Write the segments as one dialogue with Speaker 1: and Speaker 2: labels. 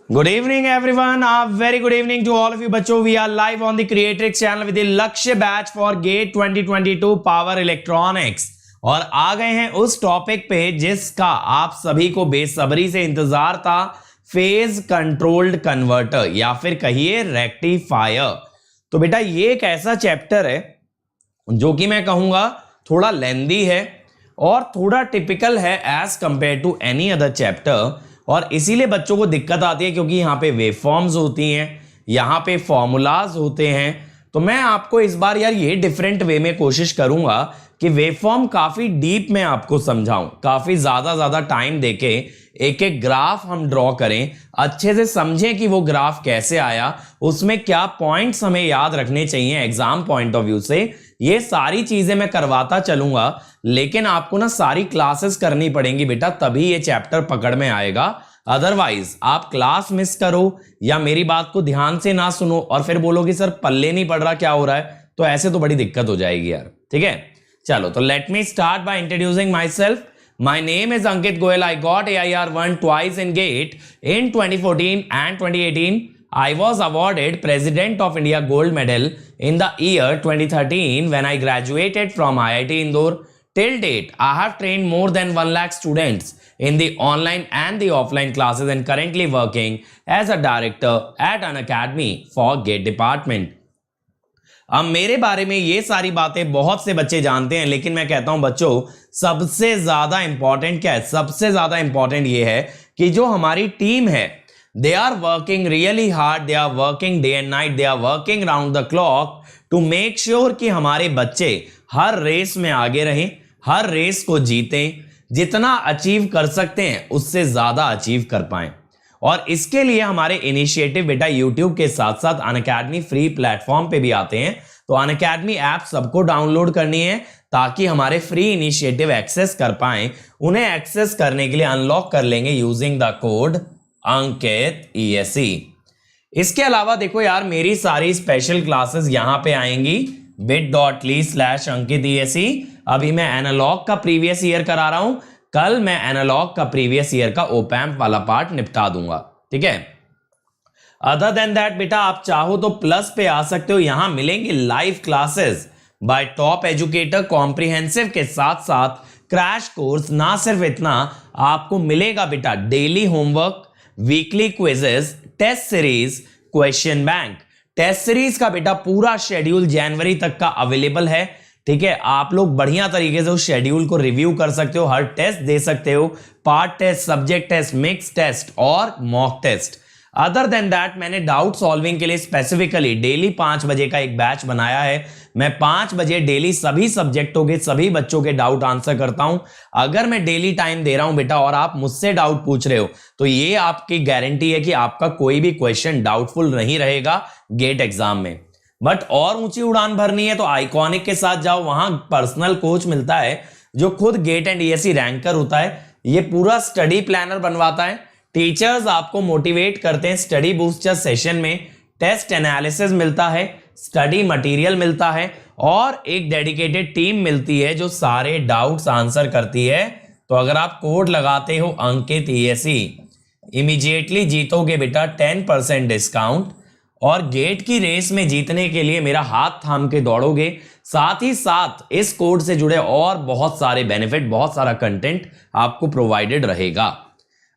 Speaker 1: Good evening everyone. A very good evening to all of you बच्चों. We are live on the Creatrix channel with the लक्ष्य batch for GATE 2022 Power Electronics और आ गए हैं उस topic पे जिसका आप सभी को बेसब्री से इंतजार था, फेज कंट्रोल्ड कन्वर्टर या फिर कहिए रेक्टिफायर। तो बेटा ये एक ऐसा चैप्टर है जो कि मैं कहूंगा थोड़ा लेंदी है और थोड़ा टिपिकल है as compared to any other chapter, और इसीलिए बच्चों को दिक्कत आती है क्योंकि यहाँ पे वेवफॉर्म्स होती हैं, यहाँ पे फॉर्मूलाज होते हैं। तो मैं आपको इस बार यार ये डिफरेंट वे में कोशिश करूंगा कि वेवफॉर्म काफी डीप में आपको समझाऊं, काफी ज्यादा टाइम देके एक एक ग्राफ हम ड्रॉ करें, अच्छे से समझें कि वो ग्राफ कैसे आया, उसमें क्या पॉइंट्स हमें याद रखने चाहिए एग्जाम पॉइंट ऑफ व्यू से। ये सारी चीजें मैं करवाता चलूंगा, लेकिन आपको ना सारी क्लासेस करनी पड़ेंगी बेटा, तभी ये चैप्टर पकड़ में आएगा। अदरवाइज आप क्लास मिस करो या मेरी बात को ध्यान से ना सुनो और फिर बोलो कि सर पल्ले नहीं पड़ रहा, क्या हो रहा है, तो ऐसे तो बड़ी दिक्कत हो जाएगी यार। ठीक है, चलो तो let me start by introducing my self. My name is Ankit Goyal. I got AIR1 twice in GATE in 2014 and 2018. I was awarded President of India Gold Medal in the year 2013 when I graduated from IIT Indore. Till date, I have trained more than 1 lakh students in the online and the offline classes and currently working as a director at an academy for GATE department. अब मेरे बारे में ये सारी बातें बहुत से बच्चे जानते हैं, लेकिन मैं कहता हूं बच्चों सबसे ज्यादा इंपॉर्टेंट क्या है, सबसे ज्यादा इंपॉर्टेंट ये है कि जो हमारी टीम है they are working really hard, they are working day and night, they are working round the clock to make sure कि हमारे बच्चे हर रेस में आगे रहें, हर रेस को जीतें, जितना अचीव कर सकते हैं उससे ज्यादा अचीव कर पाएं। और इसके लिए हमारे इनिशिएटिव बेटा यूट्यूब के साथ साथ अनअकैडमी फ्री प्लेटफॉर्म पे भी आते हैं। तो अनअकैडमी ऐप सबको डाउनलोड करनी है ताकि हमारे फ्री इनिशिएटिव एक्सेस कर पाएं। उन्हें एक्सेस करने के लिए अनलॉक कर लेंगे using the code Ankit ESE। इसके अलावा देखो यार मेरी सारी स्पेशल क्लासेस यहां पे आएंगी bit.ly/अंकित ESE। अभी मैं एनालॉग का प्रीवियस ईयर करा रहा हूं, कल मैं एनालॉग का प्रीवियस ईयर का ओपैम्प वाला पार्ट निपटा दूंगा। ठीक है, अदर देन दैट बेटा आप चाहो तो प्लस पे आ सकते हो, यहां मिलेंगे live classes bye top educator comprehensive के साथ साथ क्रैश कोर्स। ना सिर्फ इतना, आपको मिलेगा बेटा daily homework, weekly quizzes, test series, question bank. Test series का बेटा पूरा शेड्यूल जनवरी तक का अवेलेबल है। ठीक है, आप लोग बढ़िया तरीके से उस शेड्यूल को रिव्यू कर सकते हो, हर टेस्ट दे सकते हो, part test, subject test, mix test और mock test. Other than that मैंने डाउट सॉल्विंग के लिए स्पेसिफिकली डेली 5 बजे का एक बैच बनाया है। मैं 5 बजे डेली सभी सब्जेक्टों के सभी बच्चों के डाउट आंसर करता हूं। अगर मैं डेली टाइम दे रहा हूं बेटा और आप मुझसे डाउट पूछ रहे हो तो ये आपकी गारंटी है कि आपका कोई भी क्वेश्चन डाउटफुल नहीं रहेगा गेट एग्जाम में। बट और ऊंची उड़ान भरनी है तो आइकॉनिक के साथ जाओ, वहां पर्सनल कोच मिलता है जो खुद गेट एंड ESE रैंकर होता है। ये पूरा स्टडी प्लानर बनवाता है, टीचर्स आपको मोटिवेट करते हैं स्टडी बूस्टर सेशन में, टेस्ट एनालिसिस मिलता है, स्टडी मटेरियल मिलता है और एक डेडिकेटेड टीम मिलती है जो सारे डाउट्स आंसर करती है। तो अगर आप कोड लगाते हो अंकित ESE इमीडिएटली जीतोगे बेटा 10% डिस्काउंट, और गेट की रेस में जीतने के लिए मेरा हाथ थाम के दौड़ोगे। साथ ही साथ इस कोड से जुड़े और बहुत सारे बेनिफिट, बहुत सारा कंटेंट आपको प्रोवाइडेड रहेगा।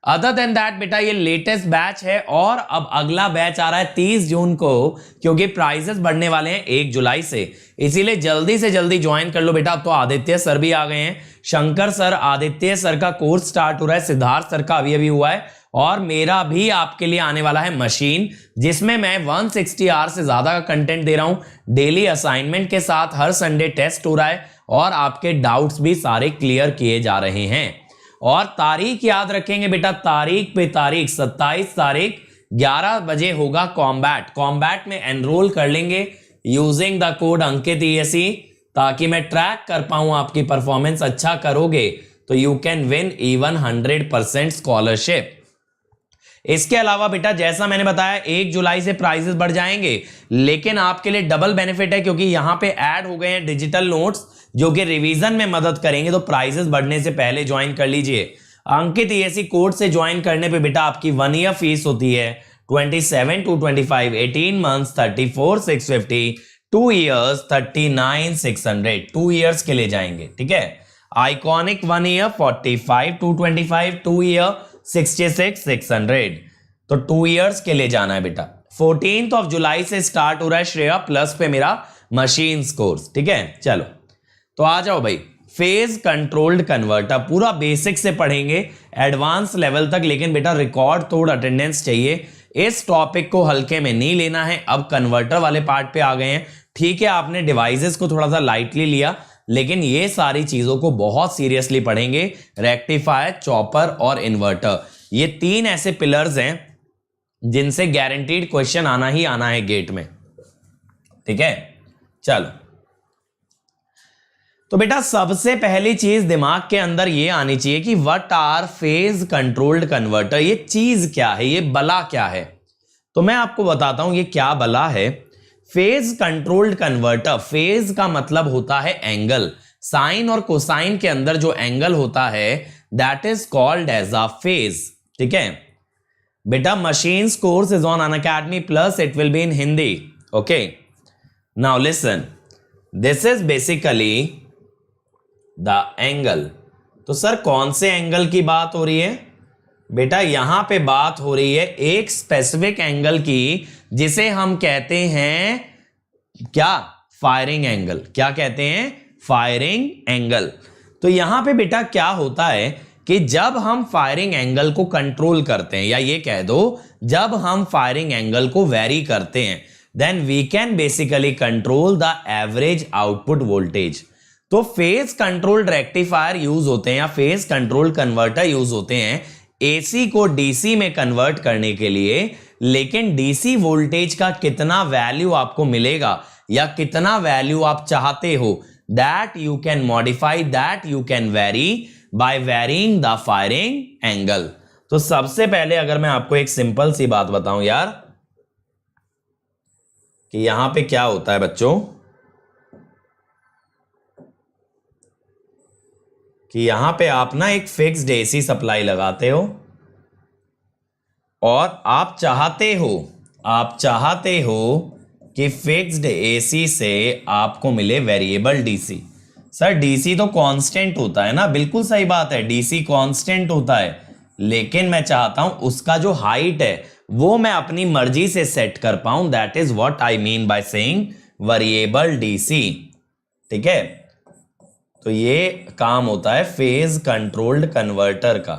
Speaker 1: अदर देन दैट बेटा ये लेटेस्ट बैच है और अब अगला बैच आ रहा है 30 जून को, क्योंकि प्राइजेस बढ़ने वाले हैं 1 जुलाई से, इसीलिए जल्दी से जल्दी ज्वाइन कर लो बेटा। अब तो आदित्य सर भी आ गए हैं, शंकर सर, आदित्य सर का कोर्स स्टार्ट हो रहा है, सिद्धार्थ सर का अभी हुआ है, और मेरा भी आपके लिए आने वाला है मशीन, जिसमें मैं 160 आवर से ज्यादा का कंटेंट दे रहा हूं डेली असाइनमेंट के साथ। हर संडे टेस्ट हो रहा है और आपके डाउट्स भी सारे क्लियर किए जा रहे हैं। और तारीख याद रखेंगे बेटा, तारीख पे तारीख 27 तारीख 11 बजे होगा कॉम्बैट में एनरोल कर लेंगे using the code Ankit ESE, ताकि मैं ट्रैक कर पाऊं आपकी परफॉर्मेंस। अच्छा करोगे तो you can win even 100% scholarship. इसके अलावा बेटा जैसा मैंने बताया 1 जुलाई से प्राइजेस बढ़ जाएंगे, लेकिन आपके लिए डबल बेनिफिट है क्योंकि यहां पे ऐड हो गए हैं डिजिटल नोट्स जो कि रिवीजन में मदद करेंगे। तो प्राइजेस बढ़ने से पहले ज्वाइन कर लीजिए। अंकित ईएससी कोर्स से ज्वाइन करने पे बेटा आपकी 1 ईयर फीस होती है 27,225, 18 मंथ्स 34,650, 2 इयर्स 39,600, 2 इयर्स के लिए जाएंगे, ठीक है। आइकॉनिक 1 ईयर 45,225, 2 ईयर 66,600, तो 2 इयर्स के लिए जाना है बेटा। 14 जुलाई से स्टार्ट हो रहा है श्रेया प्लस पे मेरा मशीन्स कोर्स, ठीक है। चलो तो आ जाओ भाई, फेज कंट्रोल्ड कन्वर्टर पूरा बेसिक से पढ़ेंगे एडवांस लेवल तक, लेकिन बेटा रिकॉर्ड तोड़ अटेंडेंस चाहिए। इस टॉपिक को हल्के में नहीं लेना है। अब कन्वर्टर वाले पार्ट पे आ गए हैं, ठीक है। आपने डिवाइसेस को थोड़ा सा लाइटली लिया, लेकिन ये सारी चीजों को बहुत सीरियसली पढ़ेंगे। रेक्टिफायर, चॉपर और इन्वर्टर, ये 3 ऐसे पिलर्स हैं जिनसे गारंटीड क्वेश्चन आना ही आना है गेट में, ठीक है। चलो तो बेटा सबसे पहली चीज दिमाग के अंदर ये आनी चाहिए कि what R phase controlled converter. ये चीज क्या है, ये बला क्या है। तो मैं आपको बताता हूं ये क्या बला है। फेज कंट्रोल्ड कन्वर्टर, फेज का मतलब होता है एंगल। साइन और कोसाइन के अंदर जो एंगल होता है that is called as a phase, ठीक है बेटा। Machines course is on Unacademy plus, it will be in Hindi, okay. Now listen, this is basically the angle. तो सर कौन से एंगल की बात हो रही है बेटा? यहां पे बात हो रही है एक स्पेसिफिक एंगल की, जिसे हम कहते हैं क्या? Firing angle. क्या कहते हैं? Firing angle. तो यहां पे बेटा क्या होता है कि जब हम फायरिंग एंगल को कंट्रोल करते हैं, या ये कह दो जब हम फायरिंग एंगल को वेरी करते हैं, then we can basically control the average output voltage. तो फेज कंट्रोल्ड रेक्टिफायर यूज होते हैं या फेज कंट्रोल कन्वर्टर यूज होते हैं एसी को डीसी में कन्वर्ट करने के लिए। लेकिन डीसी वोल्टेज का कितना वैल्यू आपको मिलेगा या कितना वैल्यू आप चाहते हो, that you can modify, that you can vary by varying the firing angle. तो सबसे पहले अगर मैं आपको एक सिंपल सी बात बताऊं यार, कि यहां पे क्या होता है बच्चों, कि यहां पे आप ना एक फिक्स्ड एसी सप्लाई लगाते हो और आप चाहते हो कि फिक्स्ड एसी से आपको मिले वेरिएबल डीसी। सर डीसी तो कांस्टेंट होता है ना, बिल्कुल सही बात है, डीसी कांस्टेंट होता है, लेकिन मैं चाहता हूं उसका जो हाइट है वो मैं अपनी मर्जी से सेट कर पाऊं। That is what I mean by saying variable DC, ठीक है। तो ये काम होता है फेज कंट्रोल्ड कन्वर्टर का।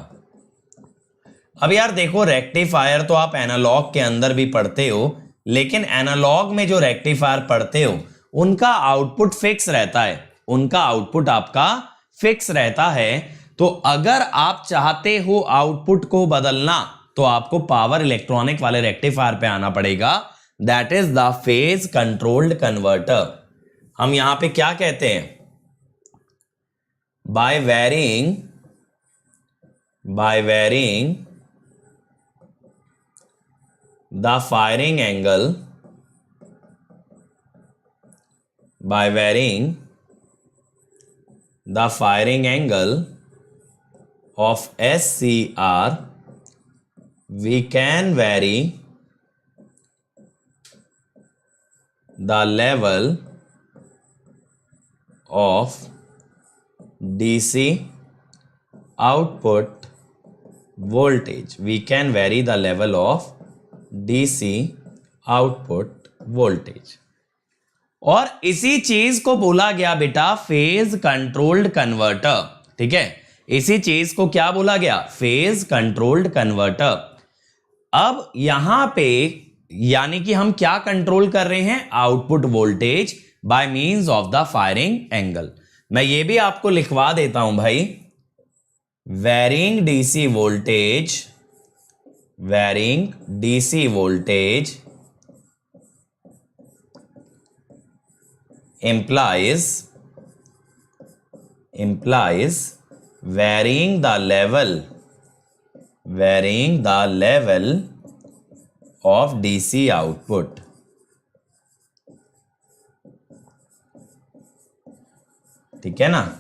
Speaker 1: अब यार देखो, रेक्टिफायर तो आप एनालॉग के अंदर भी पढ़ते हो, लेकिन एनालॉग में जो रेक्टिफायर पढ़ते हो उनका आउटपुट फिक्स रहता है, उनका आउटपुट आपका फिक्स रहता है। तो अगर आप चाहते हो आउटपुट को बदलना, तो आपको पावर इलेक्ट्रॉनिक वाले रेक्टिफायर पे आना पड़ेगा, that is the phase controlled converter. हम यहां पे क्या कहते हैं? by varying the firing angle, by varying the firing angle of SCR, we can vary the level of DC output voltage. We can vary the level of DC output voltage. और इसी चीज को बोला गया बेटा फेज कंट्रोल्ड कन्वर्टर, ठीक है। इसी चीज को क्या बोला गया? Phase controlled converter. अब यहां पे यानी कि हम क्या कंट्रोल कर रहे हैं? Output voltage by means of the firing angle. मैं ये भी आपको लिखवा देता हूं भाई, varying DC voltage, varying DC voltage implies varying the level of DC output. ठीक है ना?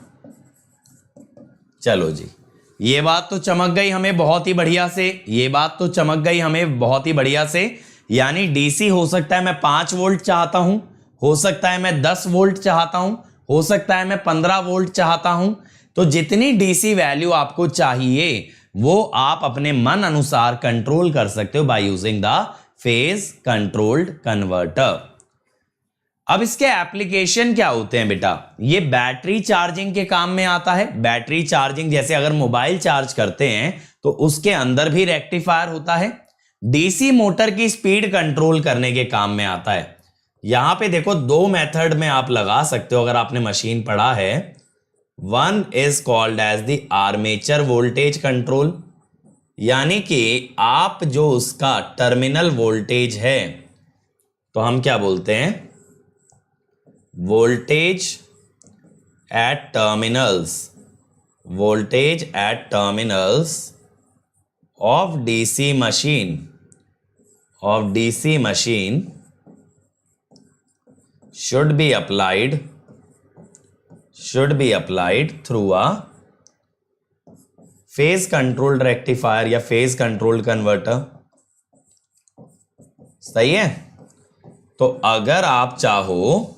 Speaker 1: चलो जी, ये बात तो चमक गई हमें बहुत ही बढ़िया से, ये बात तो चमक गई हमें बहुत ही बढ़िया से। यानी डीसी हो सकता है मैं 5 वोल्ट चाहता हूं, हो सकता है मैं 10 वोल्ट चाहता हूं, हो सकता है मैं 15 वोल्ट चाहता हूं। तो जितनी डीसी वैल्यू आपको चाहिए वो आप अपने मन अनुसार कंट्रोल कर सकते हो by using the phase controlled converter. अब इसके एप्लीकेशन क्या होते हैं बेटा? ये बैटरी चार्जिंग के काम में आता है। बैटरी चार्जिंग जैसे अगर मोबाइल चार्ज करते हैं तो उसके अंदर भी रेक्टिफायर होता है। डीसी मोटर की स्पीड कंट्रोल करने के काम में आता है। यहां पे देखो 2 मेथड में आप लगा सकते हो अगर आपने मशीन पढ़ा है। One is called as the armature voltage control, यानी कि आप जो उसका टर्मिनल वोल्टेज है तो हम क्या बोलते हैं? Voltage at terminals, voltage at terminals of DC machine, of DC machine should be applied through a phase controlled rectifier या phase controlled converter। सही है? तो अगर आप चाहो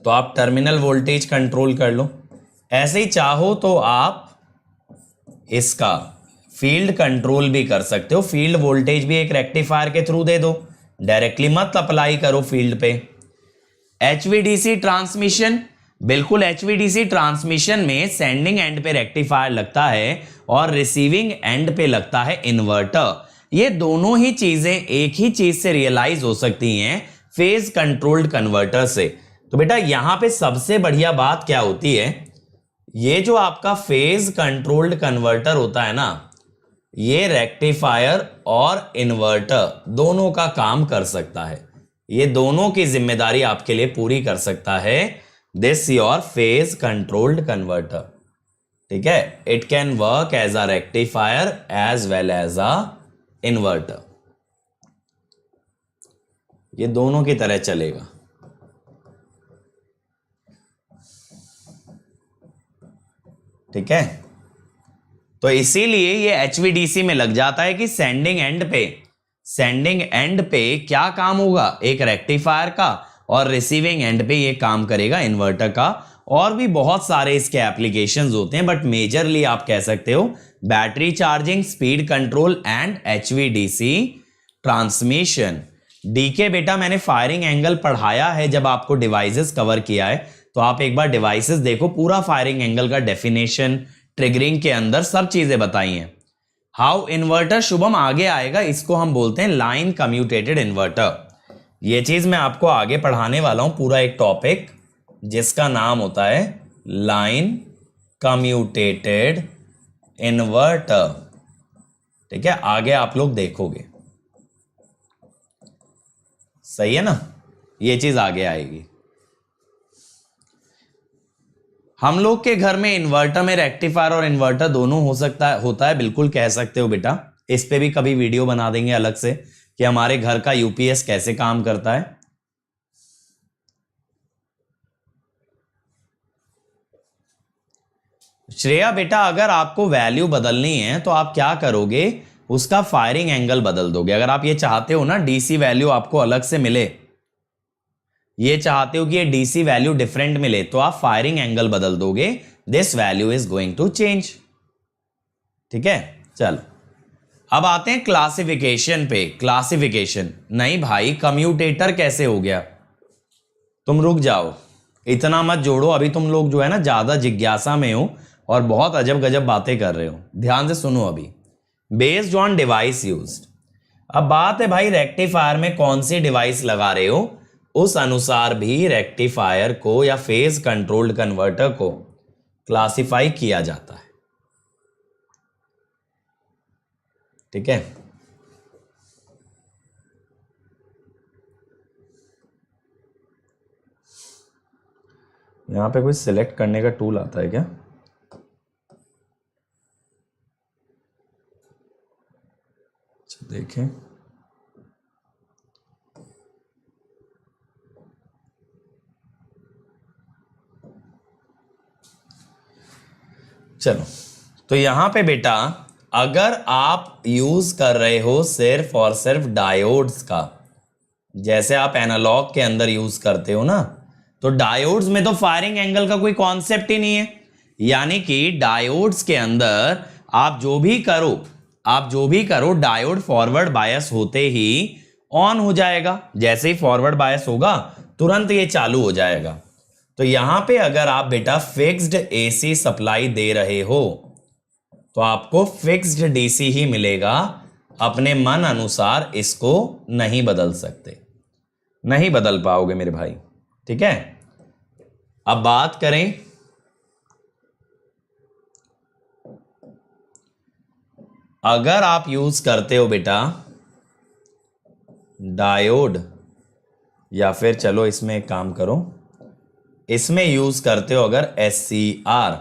Speaker 1: तो आप टर्मिनल वोल्टेज कंट्रोल कर लो, ऐसे ही चाहो तो आप इसका फील्ड कंट्रोल भी कर सकते हो। फील्ड वोल्टेज भी एक रेक्टिफायर के थ्रू दे दो, डायरेक्टली मत अप्लाई करो फील्ड पे। एचवीडीसी ट्रांसमिशन, बिल्कुल एचवीडीसी ट्रांसमिशन में सेंडिंग एंड पे रेक्टिफायर लगता है और रिसीविंग एंड पे लगता है इन्वर्टर। ये दोनों ही चीजें एक ही चीज से रियलाइज हो सकती हैं, फेज कंट्रोल्ड कन्वर्टर से। तो बेटा यहां पे सबसे बढ़िया बात क्या होती है? ये जो आपका फेज कंट्रोल्ड कन्वर्टर होता है ना, ये रेक्टिफायर और इन्वर्टर दोनों का काम कर सकता है। ये दोनों की जिम्मेदारी आपके लिए पूरी कर सकता है this your phase controlled converter. ठीक है, it can work as a rectifier as well as a inverter. ये दोनों की तरह चलेगा। ठीक है, तो इसीलिए ये एचवीडीसी में लग जाता है कि सेंडिंग एंड पे क्या काम होगा? एक रेक्टिफायर का, और रिसीविंग एंड पे ये काम करेगा इन्वर्टर का। और भी बहुत सारे इसके एप्लीकेशंस होते हैं, बट मेजरली आप कह सकते हो battery charging, speed control and HVDC transmission. डीके बेटा मैंने फायरिंग एंगल पढ़ाया है जब आपको डिवाइसेस कवर किया है, तो आप एक बार डिवाइसेस देखो, पूरा फायरिंग एंगल का डेफिनेशन, ट्रिगरिंग के अंदर सब चीजें बताई हैं। हाउ इन्वर्टर, शुभम आगे आएगा, इसको हम बोलते हैं लाइन कम्यूटेटेड इन्वर्टर। ये चीज मैं आपको आगे पढ़ाने वाला हूं, पूरा एक टॉपिक जिसका नाम होता है लाइन कम्यूटेटेड इन्वर्टर। ठीक है, आगे आप लोग देखोगे। सही है ना? ये चीज आगे आएगी। हम लोग के घर में इन्वर्टर में रेक्टिफायर और इन्वर्टर दोनों होता है, बिल्कुल कह सकते हो बेटा। इस पे भी कभी वीडियो बना देंगे अलग से कि हमारे घर का यूपीएस कैसे काम करता है। श्रेया बेटा अगर आपको वैल्यू बदलनी है तो आप क्या करोगे? उसका फायरिंग एंगल बदल दोगे। अगर आप ये चाहते हो ना डीसी वैल्यू आपको अलग से मिले, ये चाहते हो कि ये डीसी वैल्यू डिफरेंट मिले, तो आप फायरिंग एंगल बदल दोगे। This value is going to change. ठीक है, चलो अब आते हैं क्लासिफिकेशन पे। क्लासिफिकेशन नहीं भाई, कम्यूटेटर कैसे हो गया? तुम रुक जाओ, इतना मत जोड़ो। अभी तुम लोग जो है ना ज्यादा जिज्ञासा में हो और बहुत अजब गजब बातें कर रहे हो। ध्यान से सुनो। अभी बेस्ड ऑन डिवाइस यूज्ड, अब बात है भाई रेक्टिफायर में कौन सी डिवाइस लगा रहे हो, उस अनुसार भी रेक्टिफायर को या फेज कंट्रोल्ड कन्वर्टर को क्लासिफाई किया जाता है। ठीक है, यहां पे कोई सिलेक्ट करने का टूल आता है क्या? देखें, चलो तो यहां पे बेटा अगर आप यूज कर रहे हो सिर्फ और सिर्फ डायोड्स का, जैसे आप एनालॉग के अंदर यूज करते हो ना, तो डायोड्स में तो फायरिंग एंगल का कोई कॉन्सेप्ट ही नहीं है। यानी कि डायोड्स के अंदर आप जो भी करो डायोड फॉरवर्ड बायस होते ही ऑन हो जाएगा। जैसे ही फॉरवर्ड बायस होगा तुरंत ये चालू हो जाएगा। तो यहां पे अगर आप बेटा फिक्स्ड एसी सप्लाई दे रहे हो तो आपको फिक्स्ड डीसी ही मिलेगा, अपने मन अनुसार इसको नहीं बदल सकते, नहीं बदल पाओगे मेरे भाई। ठीक है, अब बात करें अगर आप यूज करते हो बेटा डायोड, या फिर चलो इसमें एक काम करो, इसमें यूज करते हो अगर SCR,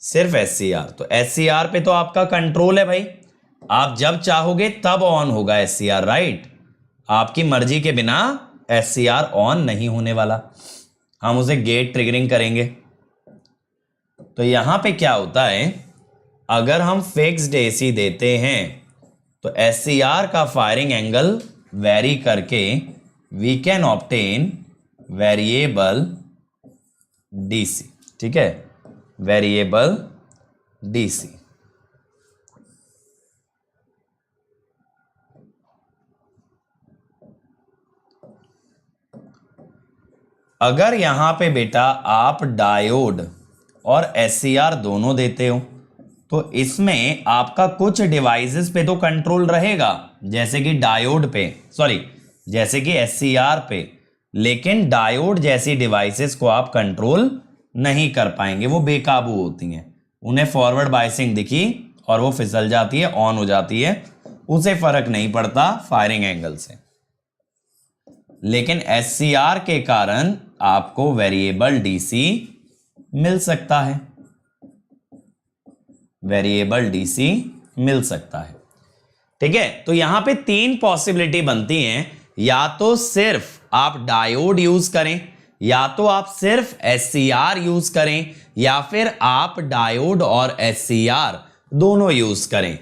Speaker 1: सिर्फ SCR, तो SCR पे तो आपका कंट्रोल है भाई, आप जब चाहोगे तब ऑन होगा SCR, राइट। आपकी मर्जी के बिना SCR ऑन नहीं होने वाला, हम उसे गेट ट्रिगरिंग करेंगे। तो यहां पे क्या होता है, अगर हम फिक्स्ड एसी देते हैं तो SCR का फायरिंग एंगल वेरी करके we can obtain variable DC. ठीक है, वेरिएबल डीसी। अगर यहां पे बेटा आप डायोड और SCR दोनों देते हो तो इसमें आपका कुछ डिवाइसेस पे तो कंट्रोल रहेगा, जैसे कि डायोड पे, जैसे कि SCR पे, लेकिन डायोड जैसी डिवाइसेस को आप कंट्रोल नहीं कर पाएंगे, वो बेकाबू होती हैं, उन्हें फॉरवर्ड बायसिंग दिखी और वो फिसल जाती है, ऑन हो जाती है, उसे फर्क नहीं पड़ता फायरिंग एंगल से। लेकिन SCR के कारण आपको वेरिएबल डीसी मिल सकता है, वेरिएबल डीसी मिल सकता है। ठीक है, तो यहां पे तीन पॉसिबिलिटी बनती हैं, या तो सिर्फ आप डायोड यूज करें, या तो आप सिर्फ SCR यूज करें, या फिर आप डायोड और SCR दोनों यूज करें।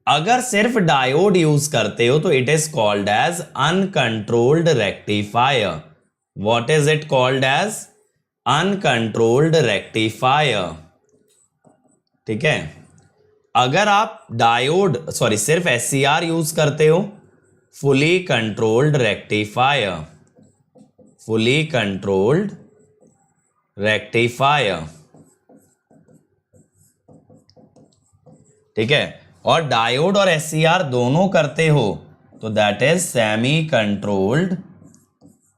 Speaker 1: अगर सिर्फ डायोड यूज करते हो तो it is called as uncontrolled rectifier. What is it called as? Uncontrolled rectifier. ठीक है, अगर आप सिर्फ SCR यूज करते हो, fully controlled rectifier, fully controlled rectifier. ठीक है, और डायोड और SCR दोनों करते हो तो that is semi controlled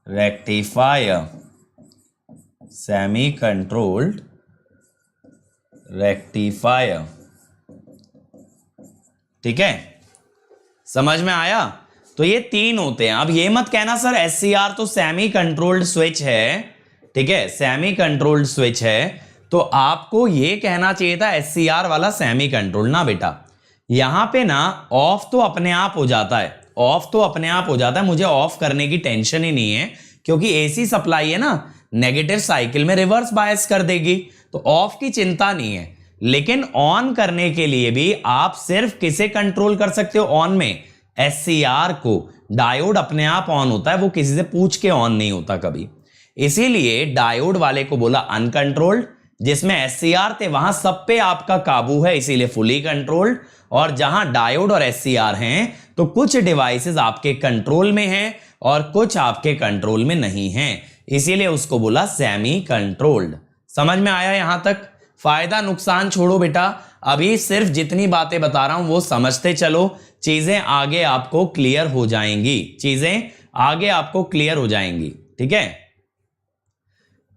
Speaker 1: rectifier, semi controlled rectifier. ठीक है, समझ में आया? तो ये तीन होते हैं। अब ये मत कहना सर SCR तो सेमी कंट्रोल्ड स्विच है, ठीक है, सेमी कंट्रोल्ड स्विच है, तो आपको ये कहना चाहिए था SCR वाला सेमी कंट्रोल्ड। ना बेटा, यहां पे ना ऑफ तो अपने आप हो जाता है, ऑफ तो अपने आप हो जाता है, मुझे ऑफ करने की टेंशन ही नहीं है, क्योंकि AC सप्लाई है ना, नेगेटिव साइकिल में रिवर्स बायस कर देगी, तो ऑफ की चिंता नहीं है। लेकिन ऑन करने के लिए भी आप सिर्फ किसे कंट्रोल कर सकते हो ऑन में? SCR को। डायोड अपने आप ऑन होता है, वो किसी से पूछ के ऑन नहीं होता कभी, इसीलिए डायोड वाले को बोला अनकंट्रोल्ड। जिसमें SCR थे वहां सब पे आपका काबू है, इसीलिए फुली कंट्रोल्ड। और जहां डायोड और SCR हैं तो कुछ डिवाइसेस आपके कंट्रोल में हैं और कुछ आपके कंट्रोल में नहीं हैं, इसीलिए उसको बोला सेमी कंट्रोल्ड। समझ में आया यहां तक? फायदा नुकसान छोड़ो बेटा, अभी सिर्फ जितनी बातें बता रहा हूं वो समझते चलो, चीजें आगे आपको क्लियर हो जाएंगी, चीजें आगे आपको क्लियर हो जाएंगी। ठीक है,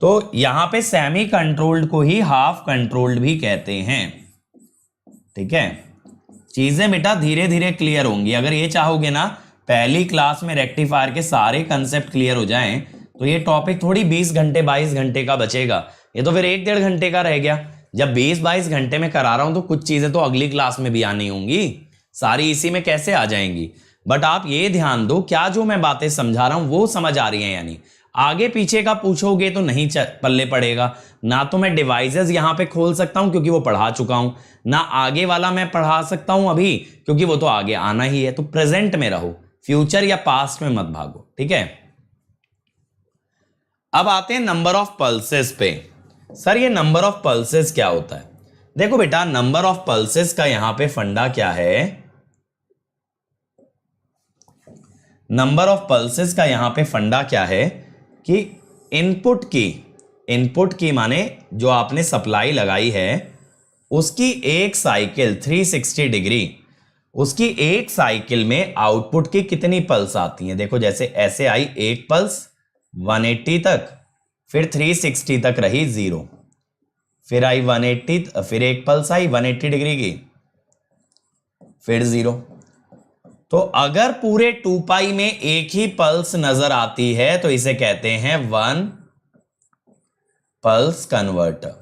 Speaker 1: तो यहां पे सेमी कंट्रोल्ड को ही हाफ कंट्रोल्ड भी कहते हैं। ठीक है, चीजें बेटा धीरे धीरे क्लियर होंगी। अगर ये चाहोगे ना पहली क्लास में रेक्टिफायर के सारे कंसेप्ट क्लियर हो जाएं तो ये टॉपिक थोड़ी 20 घंटे 22 घंटे का बचेगा, ये तो फिर 1-1.5 घंटे का रह गया। जब 20-22 घंटे में करा रहा हूं तो कुछ चीजें तो अगली क्लास में भी आनी होंगी, सारी इसी में कैसे आ जाएंगी। बट आप ये ध्यान दो, क्या जो मैं बातें समझा रहा हूं वो समझ आ रही है, यानी आगे पीछे का पूछोगे तो नहीं पल्ले पड़ेगा। ना तो मैं डिवाइसेस यहां पे खोल सकता हूं क्योंकि वो पढ़ा चुका हूं, ना आगे वाला मैं पढ़ा सकता हूं अभी क्योंकि वो तो आगे आना ही है। तो प्रेजेंट में रहो, फ्यूचर या पास्ट में मत भागो, ठीक है। अब आते हैं नंबर ऑफ पल्सेस पे। सर ये नंबर ऑफ पल्सेस क्या होता है? देखो बेटा, नंबर ऑफ पल्सेस का यहां पे फंडा क्या है, नंबर ऑफ पल्सेस का यहां पे फंडा क्या है कि इनपुट की माने जो आपने सप्लाई लगाई है उसकी एक साइकिल 360 डिग्री, उसकी एक साइकिल में आउटपुट की कितनी पल्स आती हैं। देखो जैसे ऐसे आई एक पल्स 180 तक, फिर 360 तक रही 0, फिर आई 180, फिर एक पल्स आई 180 डिग्री की, फिर 0। तो अगर पूरे 2 पाई में एक ही पल्स नजर आती है तो इसे कहते हैं 1 पल्स कन्वर्टर।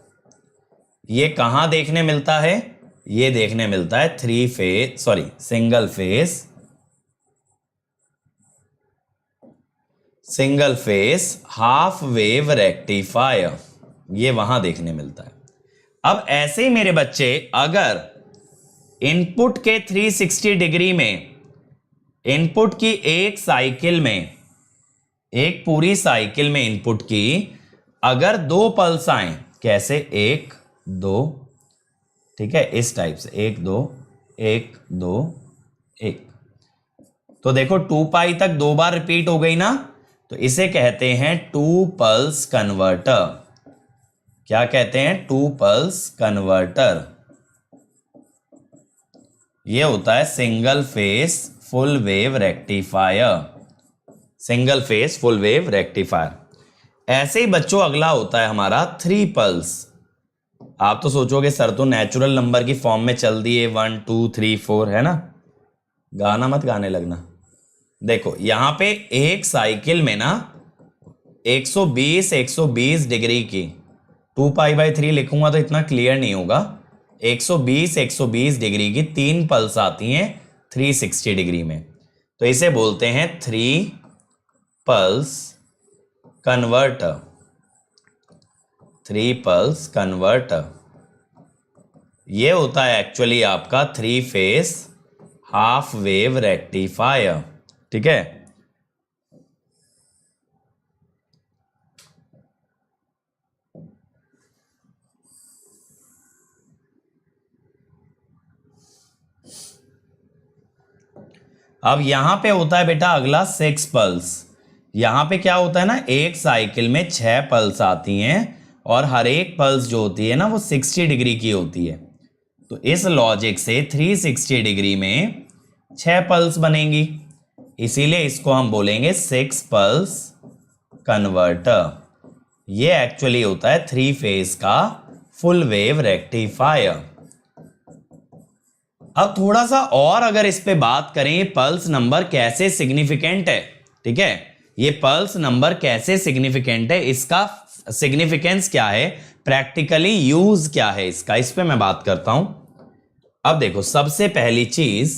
Speaker 1: ये कहां देखने मिलता है? ये देखने मिलता है single phase half wave rectifier, ये वहां देखने मिलता है। अब ऐसे ही मेरे बच्चे, अगर इनपुट के 360 डिग्री में, इनपुट की एक साइकिल में, एक पूरी साइकिल में इनपुट की अगर 2 पल्स आए, कैसे 1 2, ठीक है, इस टाइप से 1 2 1 2 1, तो देखो 2 पाई तक 2 बार रिपीट हो गई ना, तो इसे कहते हैं 2 पल्स कन्वर्टर। क्या कहते हैं? 2 पल्स कन्वर्टर। यह होता है single phase full wave rectifier, single phase full wave rectifier. ऐसे ही बच्चों अगला होता है हमारा 3 पल्स। आप तो सोचोगे सर तो नेचुरल नंबर की फॉर्म में चल दिए 1 2 3 4, है ना, गाना मत गाने लगना। देखो यहां पे एक साइकिल में ना 120 डिग्री की, 2 पाई बाई 3 लिखूंगा तो इतना क्लियर नहीं होगा, 120 डिग्री की 3 पल्स आती हैं 360 डिग्री में, तो इसे बोलते हैं 3 पल्स कन्वर्टर, 3 पल्स कन्वर्टर। ये होता है एक्चुअली आपका 3 फेस हाफ वेव रेक्टिफायर, ठीक है। अब यहां पे होता है बेटा अगला 6 पल्स। यहां पे क्या होता है ना, एक साइकिल में 6 पल्स आती हैं और हर एक पल्स जो होती है ना वो 60 डिग्री की होती है। तो इस लॉजिक से 360 डिग्री में 6 पल्स बनेंगी, इसीलिए इसको हम बोलेंगे 6 पल्स कन्वर्टर। ये एक्चुअली होता है 3 फेज का फुल वेव रेक्टिफायर। अब थोड़ा सा और अगर इस पे बात करें, पल्स नंबर कैसे सिग्निफिकेंट है, ठीक है, ये पल्स नंबर कैसे सिग्निफिकेंट है, इसका सिग्निफिकेंस क्या है, प्रैक्टिकली यूज क्या है इसका, इस पे मैं बात करता हूं। अब देखो सबसे पहली चीज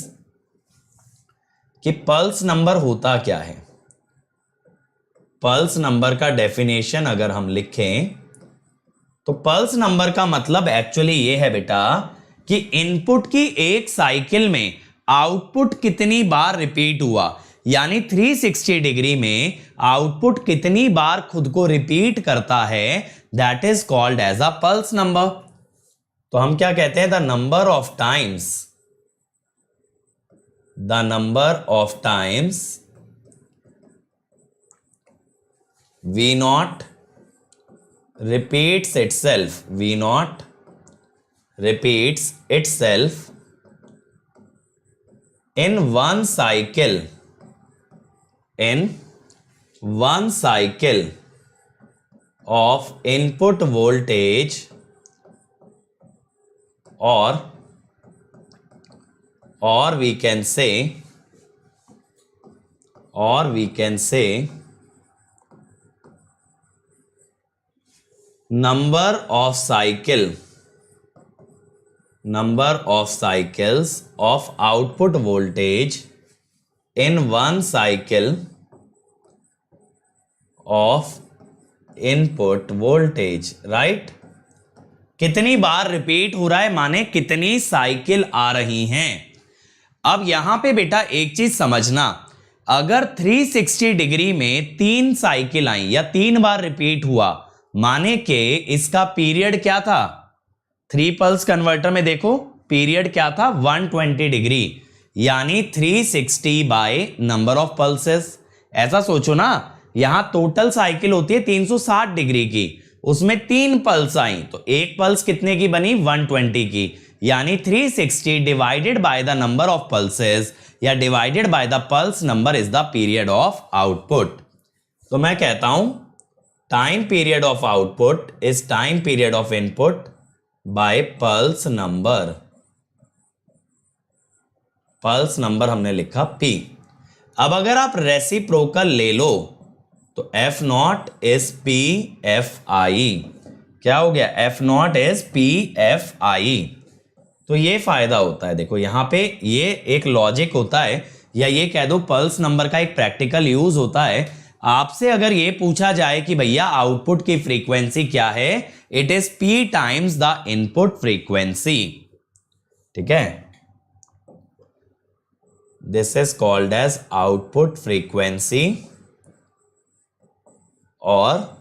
Speaker 1: कि पल्स नंबर होता क्या है। पल्स नंबर का डेफिनेशन अगर हम लिखें तो पल्स नंबर का मतलब एक्चुअली ये है बेटा कि इनपुट की एक साइकिल में आउटपुट कितनी बार रिपीट हुआ, यानी 360 डिग्री में आउटपुट कितनी बार खुद को रिपीट करता है, that is called as a pulse number. तो हम क्या कहते हैं, the number of times V naught repeats itself in one cycle of input voltage or we can say number of cycles of output voltage in one cycle of input voltage, right. कितनी बार repeat हो रहा है माने कितनी cycle आ रही हैं। अब यहां पे बेटा एक चीज समझना, अगर 360 डिग्री में 3 साइकिल आई या 3 बार रिपीट हुआ माने के इसका पीरियड क्या था। 3 पल्स कन्वर्टर में देखो पीरियड क्या था 120 डिग्री, यानी 360 बाय नंबर ऑफ पल्सेस। ऐसा सोचो ना, यहां टोटल साइकिल होती है 360 डिग्री की, उसमें 3 पल्स आई तो एक पल्स कितने की बनी 120 की, यानी 360 divided by the number of pulses या divided by the pulse number is the period of output. तो मैं कहता हूं time period of output is time period of input by pulse number. Pulse number हमने लिखा P। अब अगर आप रेसिप्रोकल ले लो तो F not is P F I. क्या हो गया, F not is P F I. तो ये फायदा होता है, देखो यहां पे ये एक लॉजिक होता है या ये कह दो पल्स नंबर का एक प्रैक्टिकल यूज होता है। आपसे अगर ये पूछा जाए कि भैया आउटपुट की फ्रीक्वेंसी क्या है, it is P times the input frequency. ठीक है, this is called as output frequency और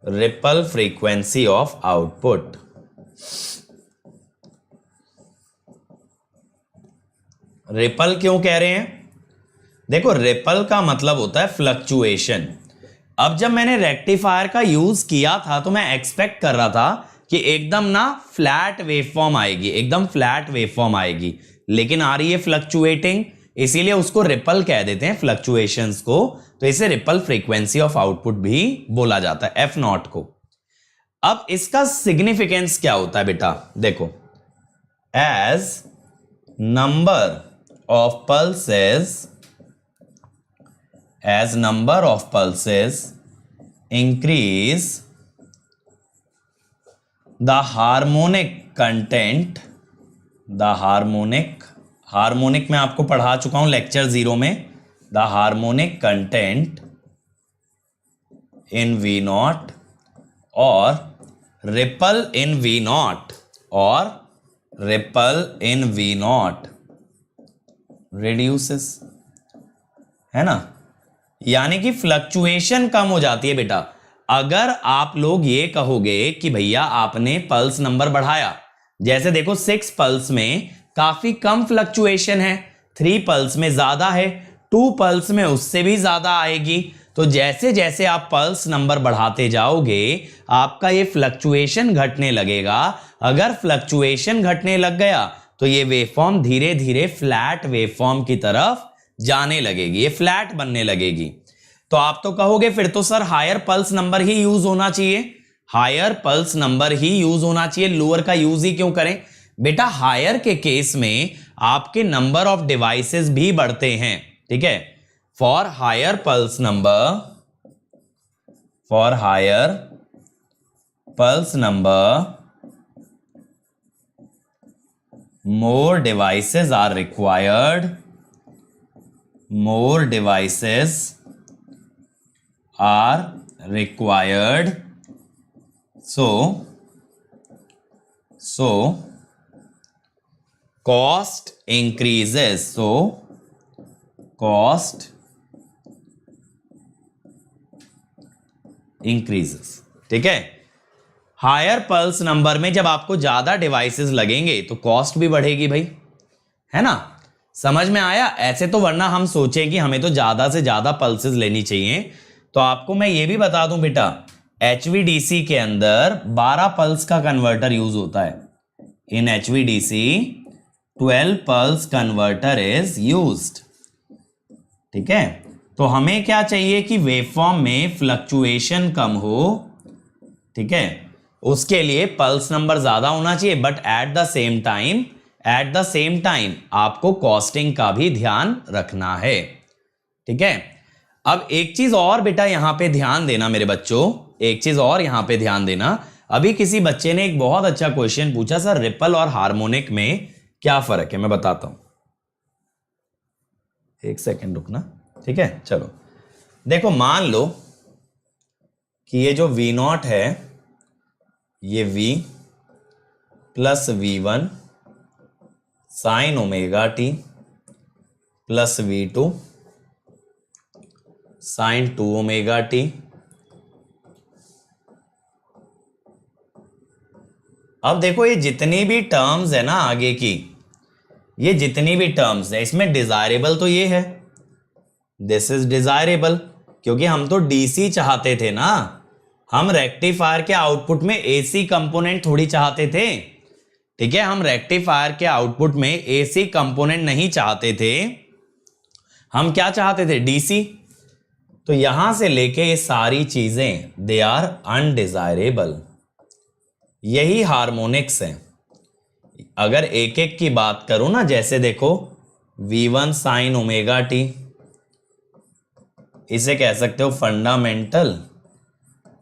Speaker 1: ripple frequency of output. Ripple क्यों कह रहे हैं, देखो रिपल का मतलब होता है फ्लक्चुएशन। अब जब मैंने रेक्टिफायर का यूज किया था तो मैं एक्सपेक्ट कर रहा था कि एकदम ना फ्लैट वेवफॉर्म आएगी, एकदम फ्लैट वेवफॉर्म आएगी, लेकिन आ रही है फ्लक्चुएटिंग, इसीलिए उसको रिपल कह देते हैं फ्लक्चुएशंस को। तो इसे रिपल फ्रीक्वेंसी ऑफ आउटपुट भी बोला जाता है, एफ नॉट को। अब इसका सिग्निफिकेंस क्या होता है बेटा, देखो as number of pulses increase the harmonic content, harmonic में आपको पढ़ा चुका हूं लेक्चर 0 में, the harmonic content in V not और ripple in V not reduces, है ना, यानी कि फ्लक्चुएशन कम हो जाती है बेटा। अगर आप लोग ये कहोगे कि भैया आपने पल्स नंबर बढ़ाया, जैसे देखो 6 पल्स में काफी कम फ्लक्चुएशन है, 3 पल्स में ज्यादा है, 2 पल्स में उससे भी ज्यादा आएगी। तो जैसे जैसे आप पल्स नंबर बढ़ाते जाओगे आपका ये फ्लक्चुएशन घटने लगेगा। अगर फ्लक्चुएशन घटने लग गया तो ये वेवफॉर्म धीरे धीरे फ्लैट वेवफॉर्म की तरफ जाने लगेगी, ये फ्लैट बनने लगेगी। तो आप तो कहोगे फिर तो सर हायर पल्स नंबर ही यूज होना चाहिए, हायर पल्स नंबर ही यूज होना चाहिए, लोअर का यूज ही क्यों करें। बेटा हायर के केस में आपके नंबर ऑफ डिवाइसेस भी बढ़ते हैं, ठीक है। For higher pulse number more devices are required, so cost increases, ठीक है। हायर पल्स नंबर में जब आपको ज्यादा डिवाइसेस लगेंगे तो कॉस्ट भी बढ़ेगी भाई, है ना, समझ में आया। ऐसे तो वरना हम सोचें कि हमें तो ज्यादा से ज्यादा पल्सेस लेनी चाहिए। तो आपको मैं ये भी बता दूं बेटा, HVDC के अंदर 12 पल्स का कन्वर्टर यूज होता है। इन HVDC 12 pulse converter is used, ठीक है। तो हमें क्या चाहिए कि वेवफॉर्म में फ्लक्चुएशन कम हो, ठीक है, उसके लिए पल्स नंबर ज्यादा होना चाहिए, but at the same time आपको कॉस्टिंग का भी ध्यान रखना है, ठीक है। अब एक चीज और बेटा यहां पे ध्यान देना मेरे बच्चों, एक चीज और यहां पे ध्यान देना। अभी किसी बच्चे ने एक बहुत अच्छा क्वेश्चन पूछा, सर रिपल और हार्मोनिक में क्या फर्क है, मैं बताता हूं, एक सेकेंड रुकना। ठीक है, चलो देखो, मान लो कि ये जो V0 है ये V plus V1 sine omega T plus V2 sine 2 omega T. अब देखो ये जितनी भी टर्म्स है ना आगे की, ये जितनी भी टर्म्स है इसमें डिजायरेबल तो ये है, दिस इज डिजायरेबल, क्योंकि हम तो डीसी चाहते थे ना, हम रेक्टिफायर के आउटपुट में एसी कंपोनेंट थोड़ी चाहते थे। ठीक है, हम रेक्टिफायर के आउटपुट में एसी कंपोनेंट नहीं चाहते थे, हम क्या चाहते थे, डीसी। तो यहां से लेके ये सारी चीजें दे आर अनडिजायरेबल, यही हार्मोनिक्स है। अगर एक एक की बात करूं ना, जैसे देखो V1 साइन ओमेगा टी, इसे कह सकते हो फंडामेंटल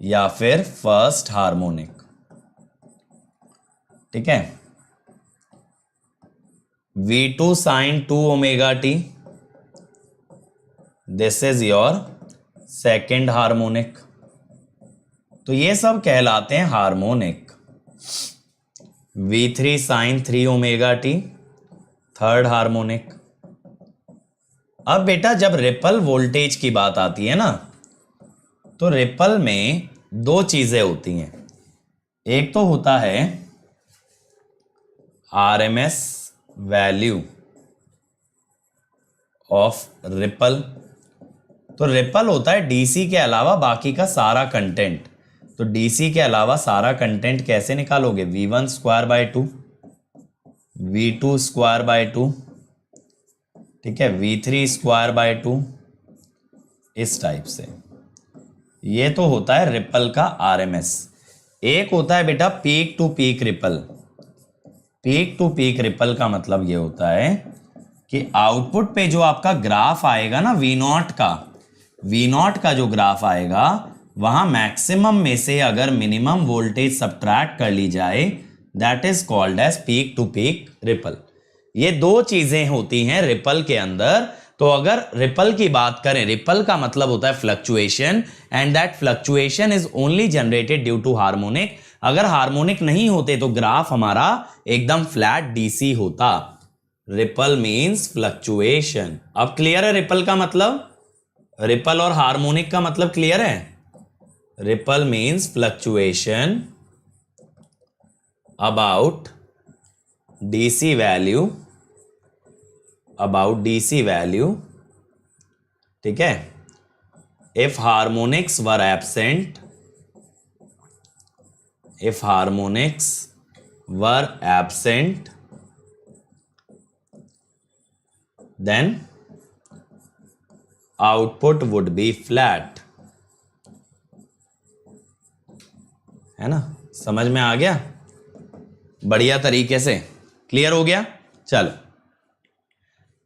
Speaker 1: या फिर फर्स्ट हार्मोनिक। ठीक है, V2 sine 2 omega T, this is your second harmonic. तो ये सब कहलाते हैं harmonic. V3 sine 3 omega T, third harmonic. अब बेटा जब रिपल वोल्टेज की बात आती है ना, तो रिपल में दो चीजें होती हैं। एक तो होता है RMS वैल्यू ऑफ रिपल। तो रिपल होता है डीसी के अलावा बाकी का सारा कंटेंट। तो डीसी के अलावा सारा कंटेंट कैसे निकालोगे, V1 square by 2, V2 square by 2, ठीक है, V3 स्क्वायर बाय 2, इस टाइप से। ये तो होता है रिपल का RMS। एक होता है बेटा peak to peak ripple. Peak to peak ripple का मतलब ये होता है कि आउटपुट पे जो आपका ग्राफ आएगा ना V0 का जो ग्राफ आएगा, वहां मैक्सिमम में से अगर मिनिमम वोल्टेज सब्ट्रैक्ट कर ली जाए, that is called as peak to peak ripple. ये दो चीजें होती हैं रिपल के अंदर। तो अगर रिपल की बात करें, रिपल का मतलब होता है fluctuation, and that fluctuation is only generated due to harmonic. अगर हार्मोनिक नहीं होते तो ग्राफ हमारा एकदम फ्लैट डीसी होता। Ripple means fluctuation. अब क्लियर है रिपल का मतलब? रिपल और हार्मोनिक का मतलब क्लियर है? Ripple means fluctuation about DC value, ठीक है। If harmonics were absent, then output would be flat। है ना, समझ में आ गया? बढ़िया तरीके से क्लियर हो गया। चलो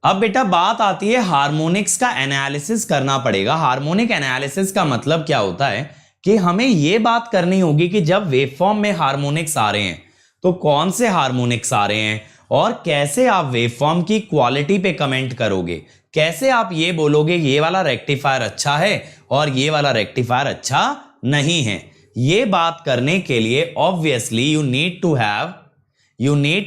Speaker 1: अब बेटा बात आती है हार्मोनिक्स का एनालिसिस करना पड़ेगा। हार्मोनिक एनालिसिस का मतलब क्या होता है कि हमें यह बात करनी होगी कि जब वेवफॉर्म में हार्मोनिक्स आ रहे हैं तो कौन से हार्मोनिक्स आ रहे हैं, और कैसे आप वेवफॉर्म की क्वालिटी पे कमेंट करोगे। कैसे आप ये बोलोगे ये वाला रेक्टिफायर अच्छा है और ये वाला रेक्टिफायर अच्छा नहीं है। ये बात करने के लिए obviously you need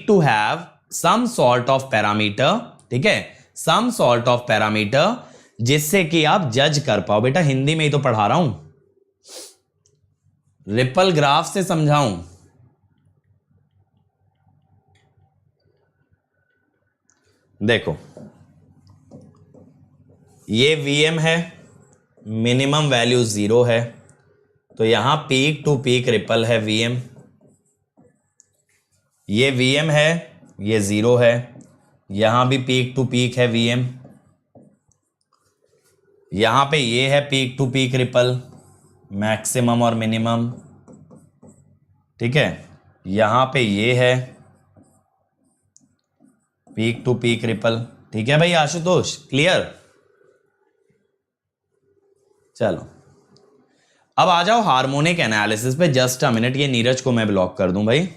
Speaker 1: to have some sort of parameter, ठीक है, सम सॉर्ट ऑफ पैरामीटर जिससे कि आप जज कर पाओ। बेटा हिंदी में ही तो पढ़ा रहा हूं, रिपल ग्राफ से समझाऊं। देखो ये Vm है, मिनिमम वैल्यू 0 है, तो यहां पीक टू पीक रिपल है Vm। ये Vm है, ये 0 है, यहां भी पीक टू पीक है Vm। यहां पे ये है peak to peak ripple, maximum और मिनिमम, ठीक है। यहां पे ये है पीक टू पीक रिपल, ठीक है भाई आशुतोष, क्लियर? चलो अब आ जाओ हार्मोनिक एनालिसिस पे। जस्ट अ मिनट, ये नीरज को मैं ब्लॉक कर दूं भाई।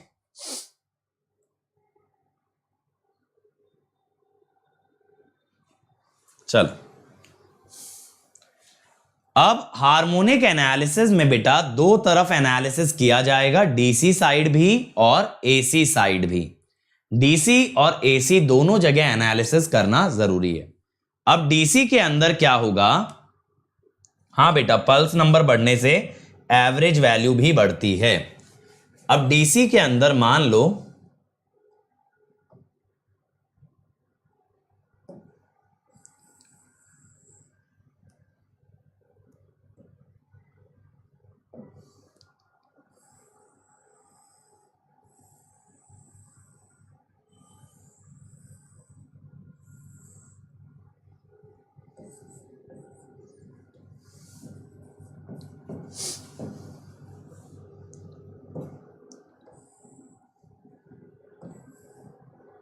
Speaker 1: चलो अब हार्मोनिक एनालिसिस में बेटा दो तरफ एनालिसिस किया जाएगा, डीसी साइड भी और एसी साइड भी। डीसी और एसी दोनों जगह एनालिसिस करना जरूरी है। अब डीसी के अंदर क्या होगा, हाँ बेटा, पल्स नंबर बढ़ने से एवरेज वैल्यू भी बढ़ती है। अब डीसी के अंदर मान लो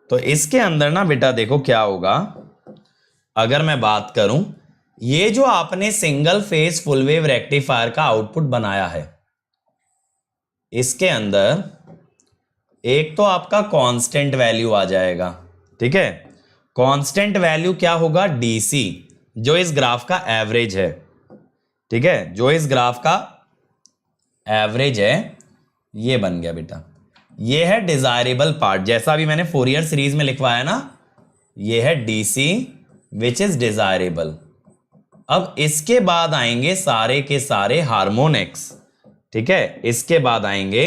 Speaker 1: तो इसके अंदर ना बेटा देखो क्या होगा, अगर मैं बात करूं, ये जो आपने single phase full wave rectifier का आउटपुट बनाया है, इसके अंदर एक तो आपका कांस्टेंट वैल्यू आ जाएगा, ठीक है। कांस्टेंट वैल्यू क्या होगा, डीसी, जो इस ग्राफ का एवरेज है, ठीक है, जो इस ग्राफ का एवरेज है, ये बन गया बेटा। ये है डिजायरेबल पार्ट, जैसा भी मैंने फोरियर सीरीज में लिखवाया ना, ये है डीसी विच इज डिजायरेबल। अब इसके बाद आएंगे सारे के सारे हार्मोनिक्स, ठीक है, इसके बाद आएंगे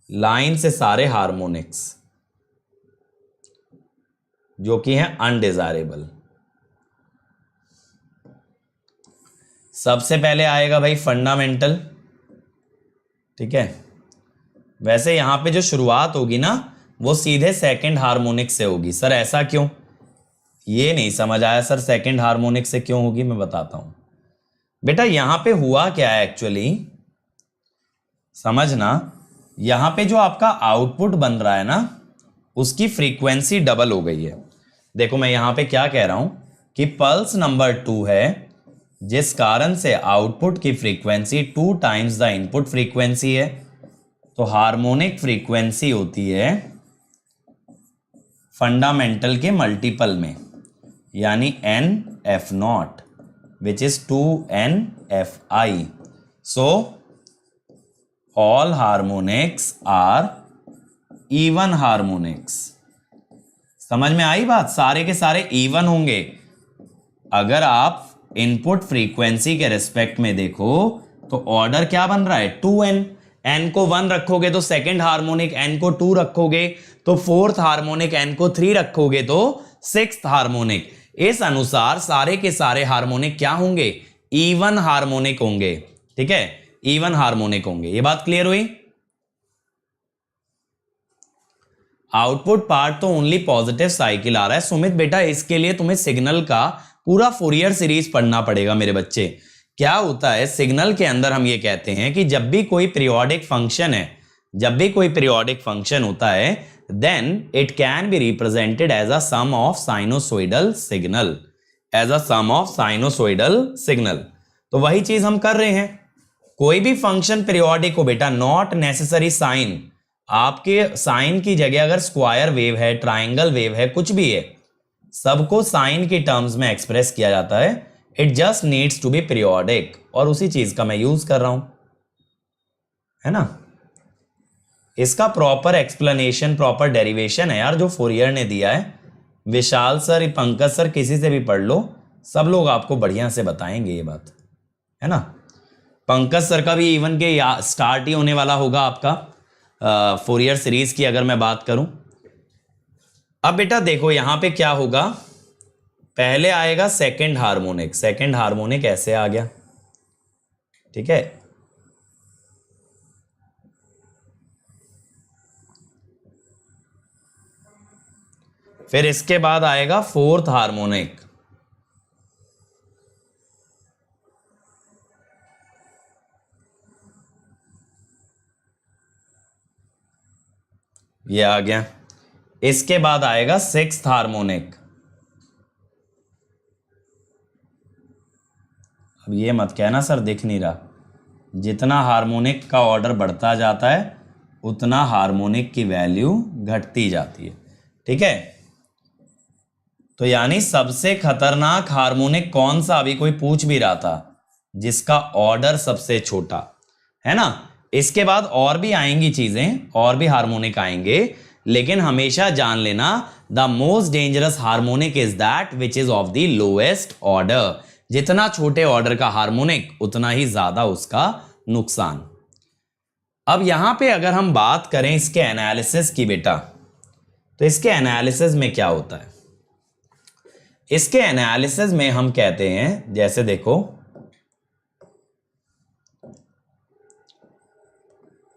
Speaker 1: लाइन से सारे हार्मोनिक्स जो कि हैं अनडिजायरेबल। सबसे पहले आएगा भाई फंडामेंटल, ठीक है। वैसे यहां पे जो शुरुआत होगी ना वो सीधे सेकंड हार्मोनिक से होगी। सर ऐसा क्यों, ये नहीं समझ आया सर, सेकंड हार्मोनिक से क्यों होगी, मैं बताता हूं बेटा। यहां पे हुआ क्या है एक्चुअली, समझना, यहां पे जो आपका आउटपुट बन रहा है ना, उसकी फ्रीक्वेंसी डबल हो गई है। देखो मैं यहां पे क्या कह रहा हूं कि पल्स नंबर 2 है, जिस कारण से आउटपुट की frequency 2 times the input frequency है। तो हार्मोनिक फ्रीक्वेंसी होती है फंडामेंटल के मल्टीपल में, यानी NF0 which is 2NFi. So all harmonics are even harmonics. समझ में आई बात, सारे के सारे इवन होंगे। अगर आप इनपुट फ्रीक्वेंसी के रिस्पेक्ट में देखो तो ऑर्डर क्या बन रहा है, 2n। n को 1 रखोगे तो सेकंड हार्मोनिक, n को 2 रखोगे तो फोर्थ हार्मोनिक, n को 3 रखोगे तो सिक्स्थ हार्मोनिक। इस अनुसार सारे के सारे हार्मोनिक क्या होंगे, इवन हार्मोनिक होंगे, ठीक है, इवन हार्मोनिक होंगे। ये बात क्लियर हुई। आउटपुट पार्ट तो ओनली पॉजिटिव साइकिल आ रहा है। सुमित बेटा इसके लिए तुम्हें सिग्नल का पूरा फोरियर सीरीज पढ़ना पड़ेगा मेरे बच्चे। क्या होता है सिग्नल के अंदर, हम ये कहते हैं कि जब भी कोई पीरियोडिक फंक्शन है, जब भी कोई पीरियोडिक फंक्शन होता है, then it can be represented as a sum of sinusoidal signal, as a sum of sinusoidal signal. तो वही चीज हम कर रहे हैं। कोई भी फंक्शन पीरियोडिक हो बेटा, नॉट नेसेसरी साइन, आपके साइन की जगह अगर स्क्वायर वेव है, ट्राइंगल वेव है, कुछ भी है, सबको साइन के टर्म्स में एक्सप्रेस किया जाता है। It just needs to be periodic, और उसी चीज का मैं यूज कर रहा हूं, है ना। इसका प्रॉपर एक्सप्लेनेशन, प्रॉपर डेरिवेशन है यार जो फोरियर ने दिया है। विशाल सर, पंकज सर, किसी से भी पढ़ लो, सब लोग आपको बढ़िया से बताएंगे ये बात, है ना। पंकज सर का भी इवन के स्टार्ट ही होने वाला होगा आपका फोरियर सीरीज की, अगर मैं बात करूं। अब बेटा देखो यहां पे क्या होगा, पहले आएगा सेकंड हार्मोनिक। सेकंड हार्मोनिक ऐसे आ गया, ठीक है। फिर इसके बाद आएगा फोर्थ हार्मोनिक, ये आ गया। इसके बाद आएगा सिक्स्थ हार्मोनिक। अब ये मत कहना सर दिख नहीं रहा, जितना हार्मोनिक का ऑर्डर बढ़ता जाता है उतना हार्मोनिक की वैल्यू घटती जाती है, ठीक है। तो यानी सबसे खतरनाक हार्मोनिक कौन सा, अभी कोई पूछ भी रहा था, जिसका ऑर्डर सबसे छोटा है ना। इसके बाद और भी आएंगी चीजें, और भी हार्मोनिक आएंगे, लेकिन हमेशा जान लेना the most dangerous harmonic is that which is of the lowest order. जितना छोटे ऑर्डर का हार्मोनिक उतना ही ज्यादा उसका नुकसान। अब यहां पे अगर हम बात करें इसके एनालिसिस की बेटा, तो इसके एनालिसिस में क्या होता है, इसके एनालिसिस में हम कहते हैं, जैसे देखो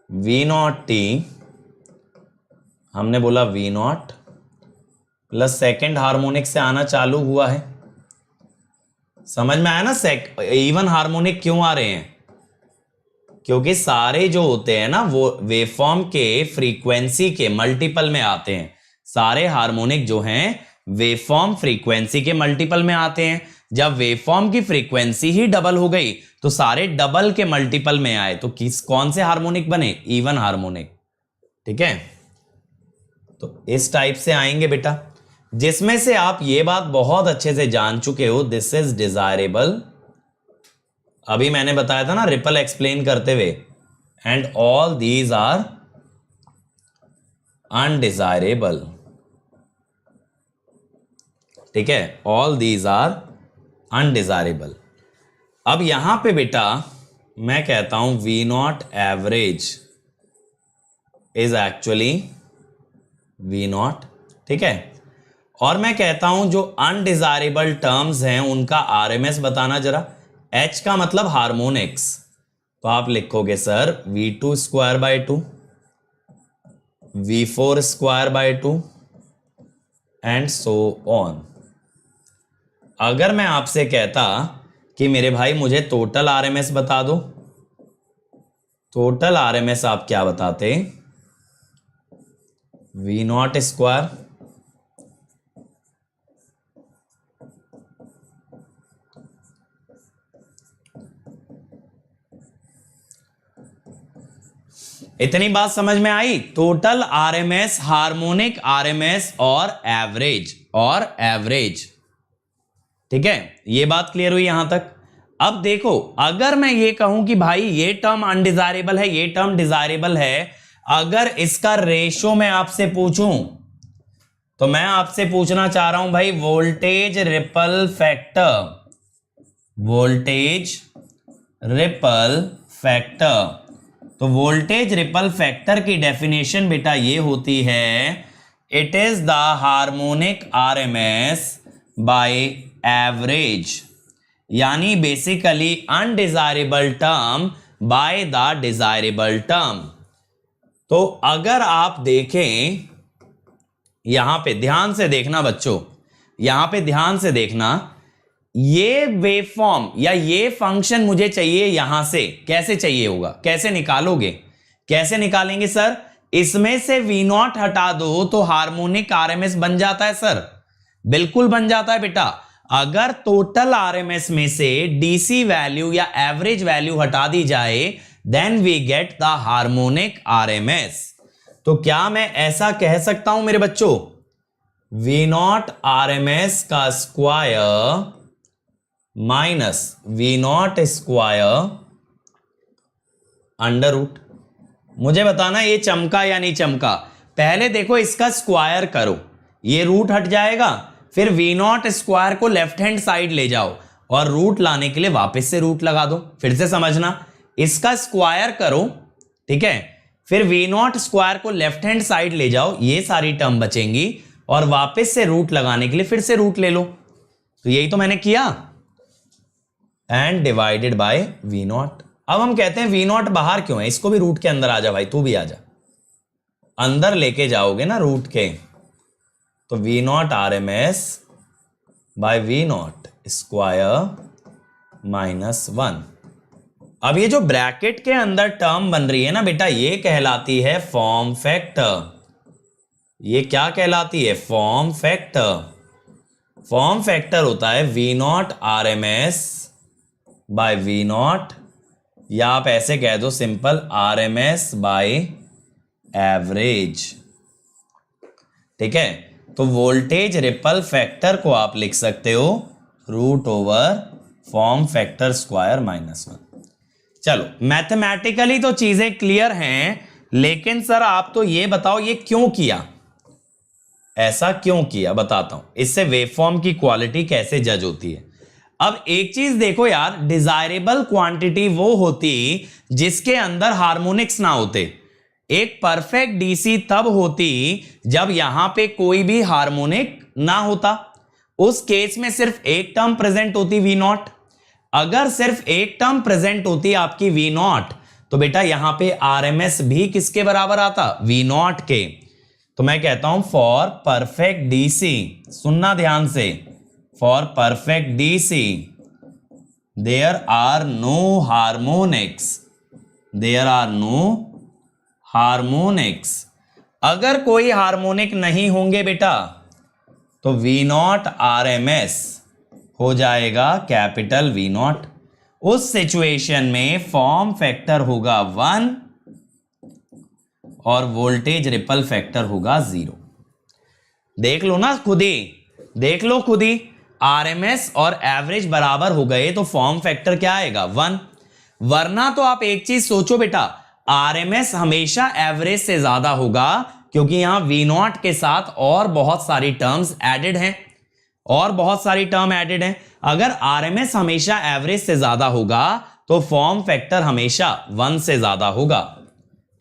Speaker 1: V0t, हमने बोला V0 प्लस सेकेंड हार्मोनिक से आना चालू हुआ है। समझ में आया ना इवन हार्मोनिक क्यों आ रहे हैं, क्योंकि सारे जो होते हैं ना वो वेवफॉर्म के फ्रीक्वेंसी के मल्टीपल में आते हैं। सारे हार्मोनिक जो हैं वेवफॉर्म फ्रीक्वेंसी के मल्टीपल में आते हैं। जब वेवफॉर्म की फ्रीक्वेंसी ही डबल हो गई तो सारे डबल के मल्टीपल में आए, तो कौन से हार्मोनिक बने, इवन हार्मोनिक। ठीक है, तो इस टाइप से आएंगे बेटा, जिसमें से आप ये बात बहुत अच्छे से जान चुके हो, दिस इज डिजायरेबल। अभी मैंने बताया था ना रिपल एक्सप्लेन करते हुए, and all these are undesirable. ठीक है, ऑल दीज आर अनडिजायरेबल। अब यहां पे बेटा मैं कहता हूं V0 average is actually V0। ठीक है, और मैं कहता हूं जो अनडिजायरेबल टर्म्स हैं उनका RMS बताना जरा। H का मतलब हार्मोनिक्स, तो आप लिखोगे sir V2 square by 2, V4 square by 2 and so on. अगर मैं आपसे कहता कि मेरे भाई मुझे टोटल RMS बता दो, टोटल RMS आप क्या बताते, V0 स्क्वायर इतनी बात समझ में आई। टोटल RMS, हार्मोनिक RMS और एवरेज। ठीक है, ये बात क्लियर हुई यहां तक। अब देखो अगर मैं ये कहूं कि भाई ये टर्म अनडिजायरेबल है, ये टर्म डिजायरेबल है, अगर इसका रेशो मैं आपसे पूछूं, तो मैं आपसे पूछना चाह रहा हूं भाई voltage ripple factor, voltage ripple factor. तो वोल्टेज रिपल फैक्टर की डेफिनेशन बेटा ये होती है, it is the harmonic RMS by average, यानी basically undesirable term by the desirable term. तो अगर आप देखें, यहां पे ध्यान से देखना बच्चों, यहां पे ध्यान से देखना, ये वेवफॉर्म या ये फंक्शन मुझे चाहिए यहां से, कैसे चाहिए होगा, कैसे निकालोगे, कैसे निकालेंगे सर, इसमें से V0 हटा दो तो हार्मोनिक RMS बन जाता है सर, बिल्कुल बन जाता है बेटा। अगर टोटल RMS में से DC वैल्यू या एवरेज वैल्यू हटा दी जाए then we get the harmonic RMS। तो क्या मैं ऐसा कह सकता हूं मेरे बच्चों, V0 RMS का square minus V0 square under root. मुझे बताना ये चमका या नहीं चमका। पहले देखो इसका स्क्वायर करो, ये रूट हट जाएगा, फिर V0 स्क्वायर को लेफ्ट हैंड साइड ले जाओ और रूट लाने के लिए वापस से रूट लगा दो। फिर से समझना, इसका स्क्वायर करो, ठीक है, फिर V0 स्क्वायर को लेफ्ट हैंड साइड ले जाओ, ये सारी टर्म बचेंगी, और वापस से रूट लगाने के लिए फिर से रूट ले लो। तो यही तो मैंने किया, एंड डिवाइडेड बाय V0। अब हम कहते हैं V0 बाहर क्यों है, इसको भी रूट के अंदर आ जा भाई, तू भी आ जा, अंदर लेके जाओगे ना रूट के, तो V0 RMS bye V0 square minus 1। अब ये जो ब्रैकेट के अंदर टर्म बन रही है ना बेटा, ये कहलाती है फॉर्म फैक्टर। ये क्या कहलाती है, फॉर्म फैक्टर। फॉर्म फैक्टर होता है V0 RMS बाय V0, या आप ऐसे कह दो सिंपल RMS बाय एवरेज। ठीक है, तो वोल्टेज रिपल फैक्टर को आप लिख सकते हो root over form factor square -1। चलो मैथमेटिकली तो चीजें क्लियर हैं, लेकिन सर आप तो ये बताओ ये क्यों किया, ऐसा क्यों किया बताता हूं, इससे वेवफॉर्म की क्वालिटी कैसे जज होती है। अब एक चीज देखो यार, डिजायरेबल क्वांटिटी वो होती जिसके अंदर हार्मोनिक्स ना होते। एक परफेक्ट डीसी तब होती जब यहां पे कोई भी हार्मोनिक ना होता, उस केस में सिर्फ एक टर्म प्रेजेंट होती V0। अगर सिर्फ एक टर्म प्रेजेंट होती आपकी V0 तो बेटा यहां पे RMS भी किसके बराबर आता, V0 के। तो मैं कहता हूं फॉर परफेक्ट डीसी, सुनना ध्यान से, for perfect DC there are no harmonics, there are no harmonics. अगर कोई हार्मोनिक नहीं होंगे बेटा तो V0 RMS हो जाएगा कैपिटल V0। उस सिचुएशन में फॉर्म फैक्टर होगा 1 और वोल्टेज रिपल फैक्टर होगा 0। देख लो ना खुद ही, देख लो खुद ही, RMS और एवरेज बराबर हो गए तो फॉर्म फैक्टर क्या आएगा 1। वरना तो आप एक चीज सोचो बेटा, RMS हमेशा एवरेज से ज्यादा होगा क्योंकि यहां V0 के साथ और बहुत सारी टर्म्स एडेड हैं, और बहुत सारी टर्म एडेड हैं। अगर RMS हमेशा एवरेज से ज्यादा होगा तो फॉर्म फैक्टर हमेशा 1 से ज्यादा होगा।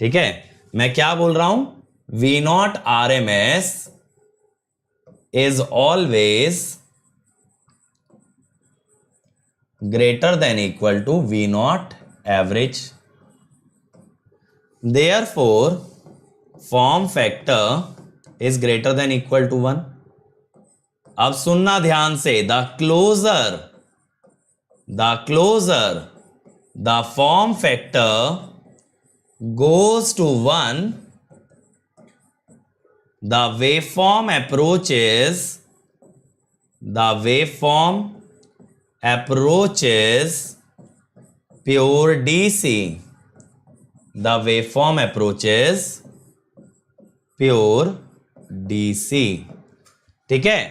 Speaker 1: ठीक है, मैं क्या बोल रहा हूं, V0 RMS is always greater than equal to V0 average. Therefore, form factor is greater than equal to 1. अब सुनना ध्यान से, the closer the form factor goes to 1, the waveform approaches pure DC. The waveform approaches pure DC. ठीक है,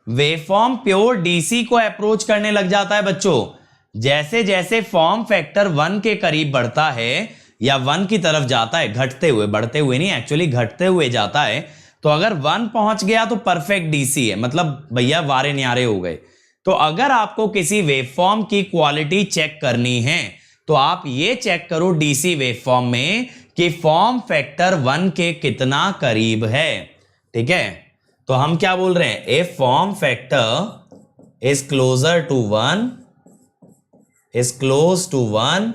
Speaker 1: waveform pure DC को approach करने लग जाता है बच्चों। जैसे जैसे फॉर्म फैक्टर 1 के करीब बढ़ता है या 1 की तरफ जाता है, घटते हुए, बढ़ते हुए नहीं, एक्चुअली घटते हुए जाता है। तो अगर 1 पहुंच गया तो परफेक्ट डीसी है, मतलब भैया वारे न्यारे हो गए। तो अगर आपको किसी वेवफॉर्म की क्वालिटी चेक करनी है तो आप ये चेक करो डीसी वेवफॉर्म में कि फॉर्म फैक्टर 1 के कितना करीब है। ठीक है, तो हम क्या बोल रहे हैं, a form factor is closer to 1, is close to 1,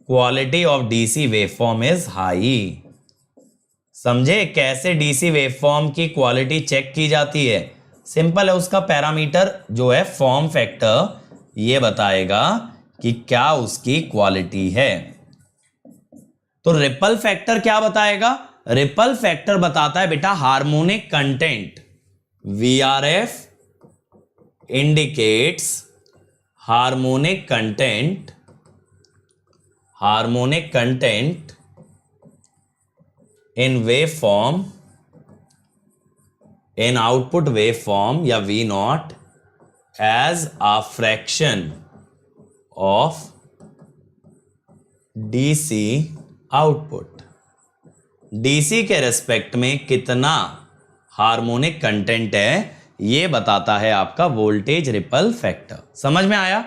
Speaker 1: quality of DC waveform is high. समझे कैसे डीसी वेवफॉर्म की क्वालिटी चेक की जाती है? सिंपल है, उसका पैरामीटर जो है फॉर्म फैक्टर, ये बताएगा कि क्या उसकी क्वालिटी है। तो रिपल फैक्टर क्या बताएगा? रिपल फैक्टर बताता है बेटा harmonic content. VRF indicates harmonic content in wave form, in output wave form या V0 as a fraction of DC output. DC के रेस्पेक्ट में कितना हार्मोनिक कंटेंट है ये बताता है आपका वोल्टेज रिपल फैक्टर। समझ में आया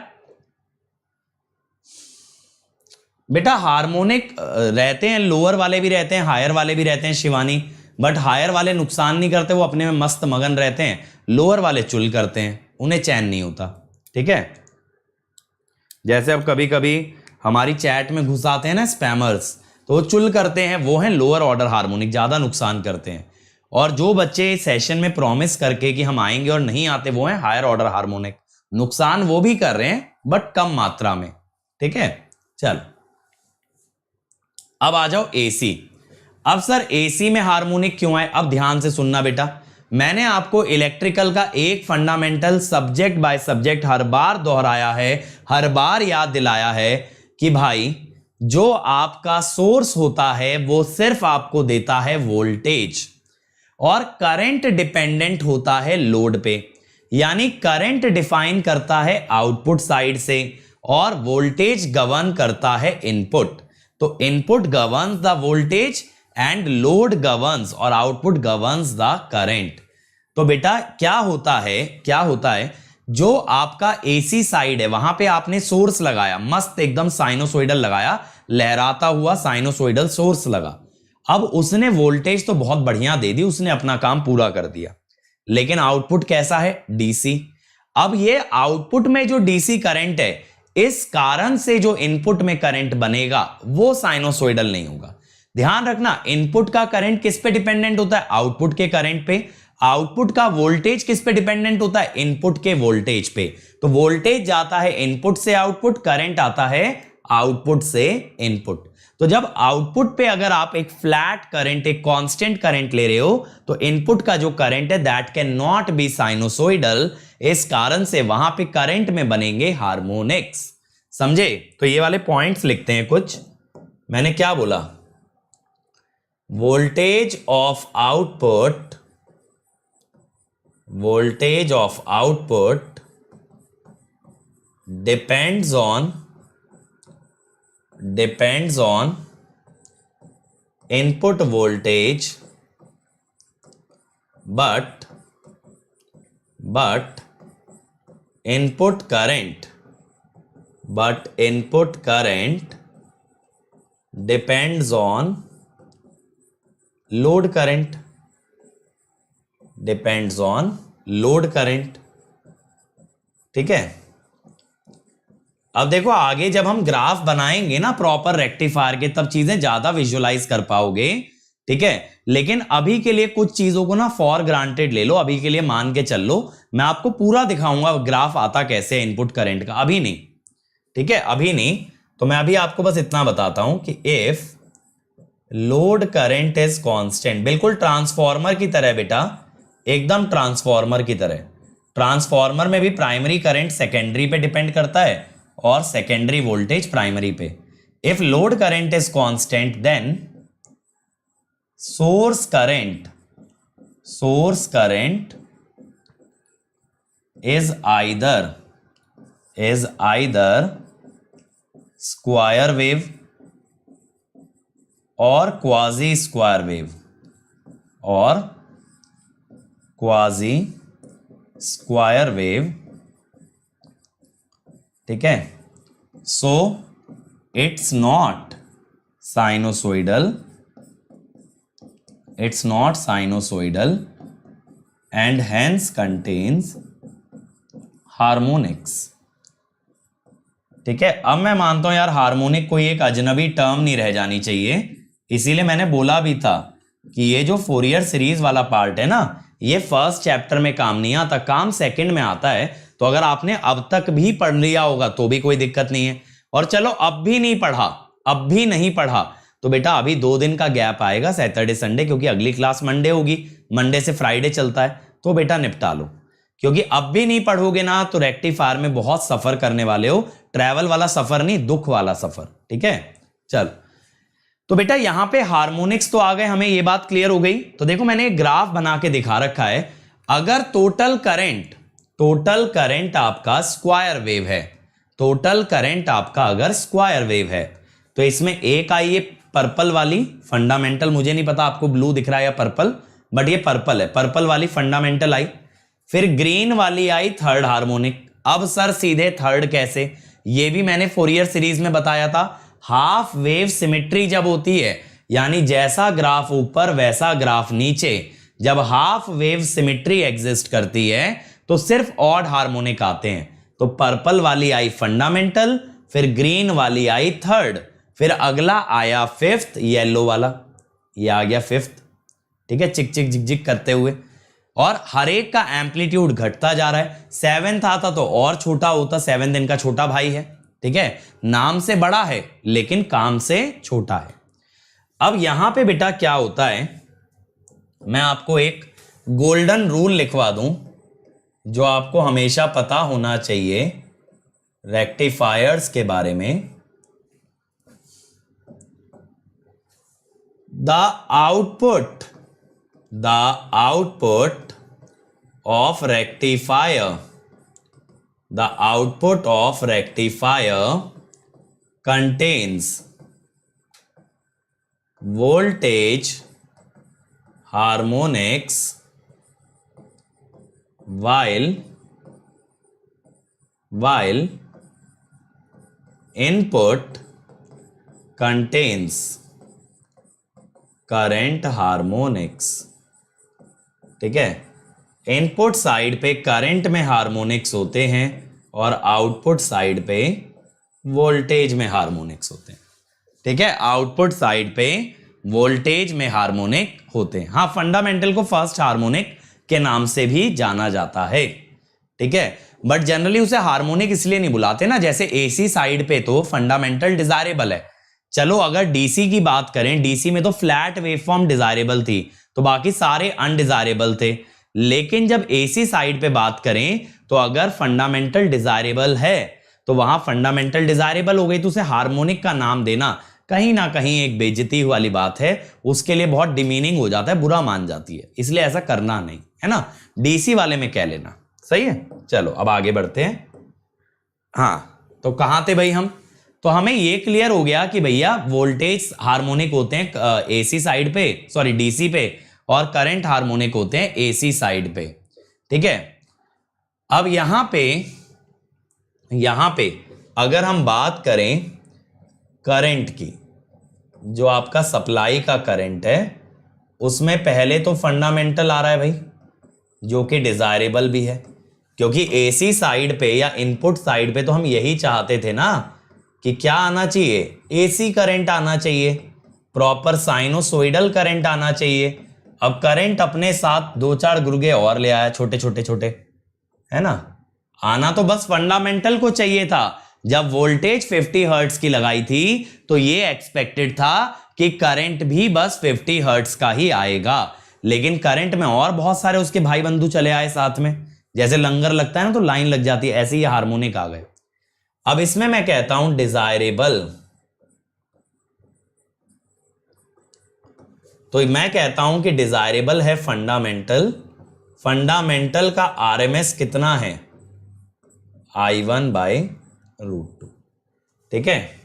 Speaker 1: बेटा? हार्मोनिक रहते हैं, लोअर वाले भी रहते हैं, हायर वाले भी रहते हैं शिवानी, बट हायर वाले नुकसान नहीं करते, वो अपने में मस्त मगन रहते हैं। लोअर वाले चुल करते हैं, उन्हें चैन नहीं होता। ठीक है, जैसे अब कभी कभी हमारी चैट में घुस आते हैं ना स्पैमर्स, तो वो चुल करते हैं, वो हैं लोअर ऑर्डर हार्मोनिक, ज्यादा नुकसान करते हैं। और जो बच्चे सेशन में प्रॉमिस करके कि हम आएंगे और नहीं आते, वो हैं हायर ऑर्डर हार्मोनिक। नुकसान वो भी कर रहे हैं बट कम मात्रा में। ठीक है, चल अब आ जाओ एसी। अब सर एसी में हार्मोनिक क्यों है? अब ध्यान से सुनना बेटा, मैंने आपको इलेक्ट्रिकल का एक फंडामेंटल सब्जेक्ट बाय सब्जेक्ट हर बार दोहराया है, हर बार याद दिलाया है कि भाई जो आपका सोर्स होता है वो सिर्फ आपको देता है वोल्टेज, और करंट डिपेंडेंट होता है लोड पे, यानी करंट डिफाइन करता है आउटपुट साइड से और वोल्टेज गवर्न करता है इनपुट। तो input governs the voltage and load governs और आउटपुट गवर्न्स द करंट। तो बेटा क्या होता है जो आपका एसी साइड है वहां पे आपने सोर्स लगाया, मस्त एकदम साइनोसॉइडल लगाया, लहराता हुआ साइनोसॉइडल सोर्स लगा। अब उसने वोल्टेज तो बहुत बढ़िया दे दी, उसने अपना काम पूरा कर दिया, लेकिन आउटपुट कैसा है? डीसी। अब ये आउटपुट में जो डीसी करंट है, इस कारण से जो इनपुट में करंट बनेगा वो साइनोसॉइडल नहीं होगा। ध्यान रखना, इनपुट का करंट किस पे डिपेंडेंट होता है? आउटपुट के करंट पे। आउटपुट का वोल्टेज किस पे डिपेंडेंट होता है? इनपुट के वोल्टेज पे। तो वोल्टेज जाता है इनपुट से आउटपुट, करंट आता है आउटपुट से इनपुट। तो जब आउटपुट पे अगर आप एक फ्लैट करंट, एक कांस्टेंट करंट ले रहे हो, तो इनपुट का जो करंट है that can not be sinusoidal. इस कारण से वहां पे करंट में बनेंगे हार्मोनिक्स। समझे? तो ये वाले पॉइंट्स लिखते हैं कुछ। मैंने क्या बोला? Voltage of output depends on input voltage, but input current depends on load current, ठीक है। अब देखो आगे जब हम ग्राफ बनाएंगे ना प्रॉपर रेक्टिफायर के, तब चीजें ज्यादा विजुअलाइज कर पाओगे, ठीक है। लेकिन अभी के लिए कुछ चीजों को ना फॉर ग्रांटेड ले लो, अभी के लिए मान के चल लो। मैं आपको पूरा दिखाऊंगा ग्राफ आता कैसे है इनपुट करंट का, अभी नहीं, ठीक है, अभी नहीं। तो मैं अभी आपको बस इतना बताता हूं कि if load current is constant, बिल्कुल ट्रांसफॉर्मर की तरह बेटा, एकदम ट्रांसफॉर्मर की तरह। ट्रांसफॉर्मर में भी प्राइमरी करंट सेकेंडरी पे डिपेंड करता है और सेकेंडरी वोल्टेज प्राइमरी पे। If load current is constant then source current is either square wave और quasi square wave ठीक है। So it's not sinusoidal and hence contains harmonics, ठीक है। अब मैं मानता हूं यार हार्मोनिक कोई एक अजनबी टर्म नहीं रह जानी चाहिए, इसीलिए मैंने बोला भी था कि ये जो फोरियर सीरीज वाला पार्ट है ना, ये फर्स्ट चैप्टर में काम नहीं आता, काम सेकंड में आता है। तो अगर आपने अब तक भी पढ़ लिया होगा तो भी कोई दिक्कत नहीं है, और चलो अब भी नहीं पढ़ा तो बेटा अभी 2 दिन का गैप आएगा, सैटरडे संडे, क्योंकि अगली क्लास मंडे होगी, मंडे से फ्राइडे चलता है, तो बेटा निपटा लो। क्योंकि अब भी नहीं पढ़ोगे ना तो रेक्टिफायर में बहुत सफर करने वाले हो, ट्रैवल वाला सफर नहीं, दुख वाला सफर, ठीक है। चल तो बेटा यहां पे हार्मोनिक्स तो आ गए, हमें ये बात क्लियर हो गई। तो देखो मैंने एक ग्राफ बना के दिखा रखा है। अगर टोटल करंट आपका स्क्वायर वेव है, अगर स्क्वायर वेव है, तो इसमें एक आई है पर्पल वाली फंडामेंटल, मुझे नहीं पता आपको ब्लू दिख रहा है या पर्पल, बट ये पर्पल है, पर्पल वाली फंडामेंटल आई। फिर ग्रीन वाली आई थर्ड हार्मोनिक। अब सर सीधे थर्ड कैसे? ये भी मैंने फोरियर सीरीज में बताया था। हाफ वेव सिमेट्री जब होती है, यानी जैसा ग्राफ ऊपर वैसा ग्राफ नीचे, जब हाफ वेव सिमेट्री एग्जिस्ट करती है तो सिर्फ ऑड हार्मोनिक आते हैं। तो पर्पल वाली आई फंडामेंटल, फिर ग्रीन वाली आई थर्ड, फिर अगला आया फिफ्थ, येलो वाला, ये आ गया फिफ्थ, ठीक है, चिक चिक झिक झिक करते हुए। और हर एक का एम्पलीट्यूड घटता जा रहा है। सेवेंथ आता तो और छोटा होता, सेवेंथ इनका छोटा भाई है, ठीक है, नाम से बड़ा है लेकिन काम से छोटा है। अब यहां पे बेटा क्या होता है, मैं आपको एक गोल्डन रूल लिखवा दूं जो आपको हमेशा पता होना चाहिए रेक्टिफायर्स के बारे में। The output the output of rectifier, the output of rectifier contains voltage harmonics while input contains current harmonics। ठीक है, इनपुट साइड पे करंट में हार्मोनिक्स होते हैं और आउटपुट साइड पे वोल्टेज में हार्मोनिक्स होते हैं। ठीक है, आउटपुट साइड पे वोल्टेज में हार्मोनिक होते हैं। हाँ, फंडामेंटल को फर्स्ट हार्मोनिक के नाम से भी जाना जाता है। ठीक है, बट जनरली उसे हार्मोनिक इसलिए नहीं बुलाते ना, जैसे एसी साइड पे तो फंडामेंटल डिजायरेबल है। चलो अगर डीसी की बात करें, डीसी में तो फ्लैट वेवफॉर्म डिजायरेबल थी, तो बाकी सारे अनडिजायरेबल थे। लेकिन जब एसी साइड पे बात करें तो अगर फंडामेंटल डिजायरेबल है तो वहां फंडामेंटल डिजायरेबल हो गई, तो उसे हार्मोनिक का नाम देना कहीं ना कहीं एक बेइज्जती वाली बात है, उसके लिए बहुत डिमीनिंग हो जाता है, बुरा मान जाती है, इसलिए ऐसा करना नहीं है ना, डीसी वाले में कह लेना। सही है, चलो अब आगे बढ़ते हैं। हाँ, तो कहां थे भाई हम? तो हमें ये क्लियर हो गया कि भैया वोल्टेज हार्मोनिक होते हैं एसी साइड पे, सॉरी डीसी पे, और करंट हार्मोनिक होते हैं एसी साइड पे। ठीक है, अब यहां पे अगर हम बात करें करंट की, जो आपका सप्लाई का करंट है, उसमें पहले तो फंडामेंटल आ रहा है भाई, जो कि डिजायरेबल भी है, क्योंकि एसी साइड पे या इनपुट साइड पे तो हम यही चाहते थे ना कि क्या आना चाहिए, एसी करंट आना चाहिए, प्रॉपर साइनोसोइडल करंट आना चाहिए। अब करंट अपने साथ दो चार गुर्गे और ले आया, छोटे छोटे, है ना, आना तो बस फंडामेंटल को चाहिए था। जब वोल्टेज 50 हर्ट्ज की लगाई थी तो ये एक्सपेक्टेड था कि करंट भी बस 50 हर्ट्ज का ही आएगा, लेकिन करंट में और बहुत सारे उसके भाई बंधु चले आए साथ में, जैसे लंगर लगता है ना तो लाइन लग जाती है, ऐसे ही हार्मोनिक आ गए। अब इसमें मैं कहता हूं डिजायरेबल, तो मैं कहता हूं कि डिजायरेबल है फंडामेंटल। फंडामेंटल का आरएमएस कितना है? I1/√2। ठीक है,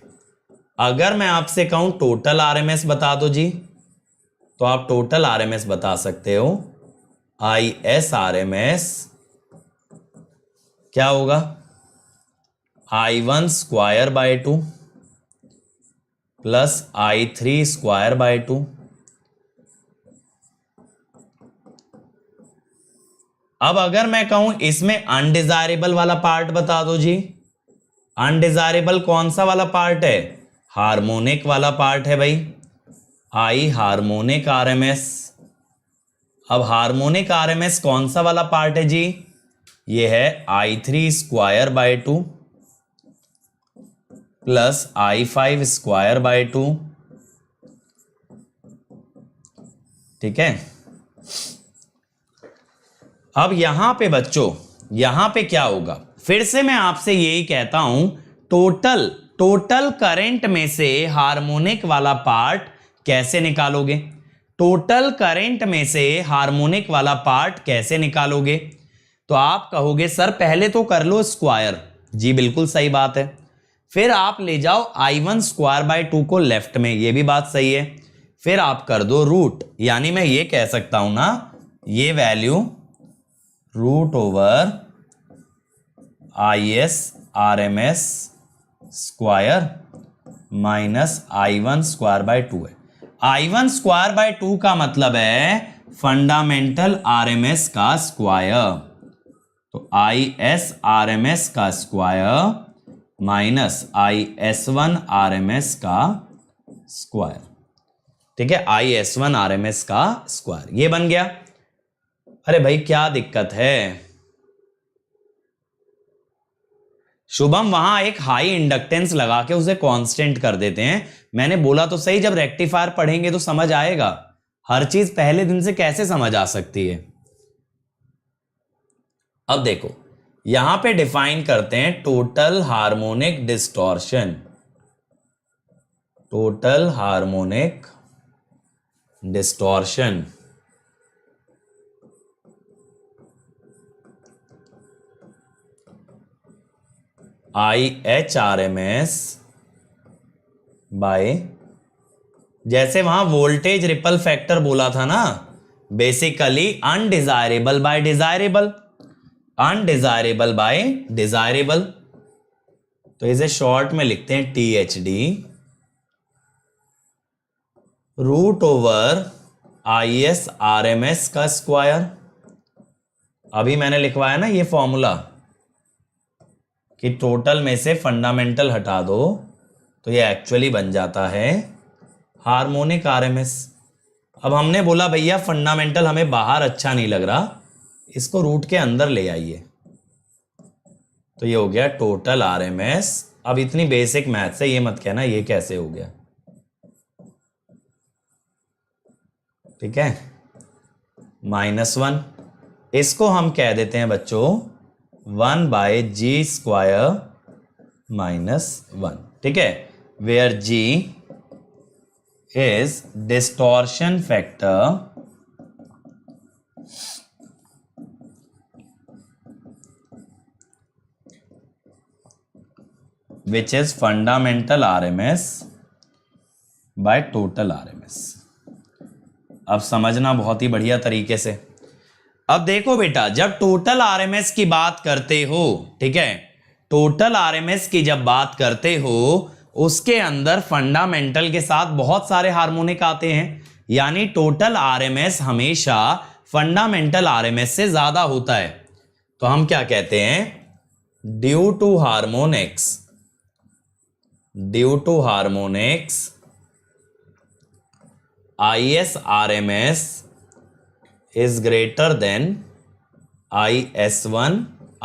Speaker 1: अगर मैं आपसे कहूं टोटल आरएमएस बता दो जी, तो आप टोटल आरएमएस बता सकते हो। ISRMS क्या होगा? I1²/2 plus I3²/2। अब अगर मैं कहूं इसमें अनडिजायरेबल वाला पार्ट बता दो जी, अनडिजायरेबल कौन सा वाला पार्ट है? हार्मोनिक वाला पार्ट है भाई, I हार्मोनिक आरएमएस। अब हार्मोनिक आरएमएस कौन सा वाला पार्ट है जी? ये है I3²/2 प्लस I5²/2। ठीक है, अब यहां पे बच्चों, यहां पे क्या होगा? फिर से मैं आपसे यही कहता हूं, टोटल करंट में से हार्मोनिक वाला पार्ट कैसे निकालोगे? टोटल करंट में से हार्मोनिक वाला पार्ट कैसे निकालोगे? तो आप कहोगे सर पहले तो कर लो स्क्वायर। जी बिल्कुल सही बात है। फिर आप ले जाओ I1²/2 को लेफ्ट में, ये भी बात सही है। फिर आप कर दो रूट, यानी मैं ये कह सकता हूं ना, ये वैल्यू √/ISRMS² माइनस I1²/2 है। I1²/2 का मतलब है फंडामेंटल आरएमएस का स्क्वायर, तो ISRMS का स्क्वायर माइनस IS1RMS का स्क्वायर। ठीक है, IS1RMS का स्क्वायर, ये बन गया। अरे भाई क्या दिक्कत है? शुभम वहां एक हाई इंडक्टेंस लगा के उसे कांस्टेंट कर देते हैं। मैंने बोला तो सही, जब रेक्टिफायर पढ़ेंगे तो समझ आएगा। हर चीज पहले दिन से कैसे समझ आ सकती है? अब देखो यहां पे डिफाइन करते हैं total harmonic distortion. Total harmonic distortion IHRMS by, जैसे वहां वोल्टेज रिपल फैक्टर बोला था ना, basically undesirable by desirable, undesirable by desirable. तो इसे शॉर्ट में लिखते हैं THD रूट ओवर ISRMS का स्क्वायर। अभी मैंने लिखवाया ना ये फॉर्मूला कि टोटल में से फंडामेंटल हटा दो तो ये एक्चुअली बन जाता है हार्मोनिक RMS। अब हमने बोला भैया फंडामेंटल हमें बाहर अच्छा नहीं लग रहा, इसको रूट के अंदर ले आइए, तो ये हो गया टोटल RMS। अब इतनी बेसिक मैथ से ये मत कहना ये कैसे हो गया, ठीक है। -1, इसको हम कह देते हैं बच्चों 1/G² -1, ठीक है, where G is distortion factor which is fundamental RMS by total RMS। अब समझना बहुत ही बढ़िया तरीके से। अब देखो बेटा, जब टोटल RMS की बात करते हो, ठीक है, टोटल RMS की जब बात करते हो उसके अंदर फंडामेंटल के साथ बहुत सारे हार्मोनिक आते हैं, यानी टोटल RMS हमेशा फंडामेंटल RMS से ज्यादा होता है। तो हम क्या कहते हैं, due to harmonics ISRMS is greater than IS1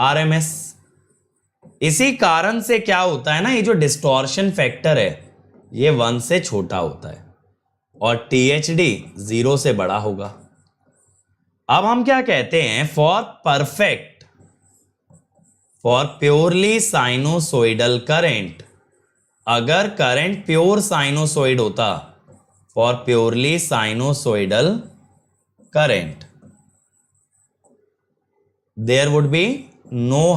Speaker 1: RMS। इसी कारण से क्या होता है ना, ये जो डिस्टॉर्शन फैक्टर है ये 1 से छोटा होता है और THD 0 से बड़ा होगा। अब हम क्या कहते हैं, फॉर प्योरली साइनोसोइडल करंट, अगर करंट प्योर साइनोसोइड होता, for purely sinusoidal current there would be no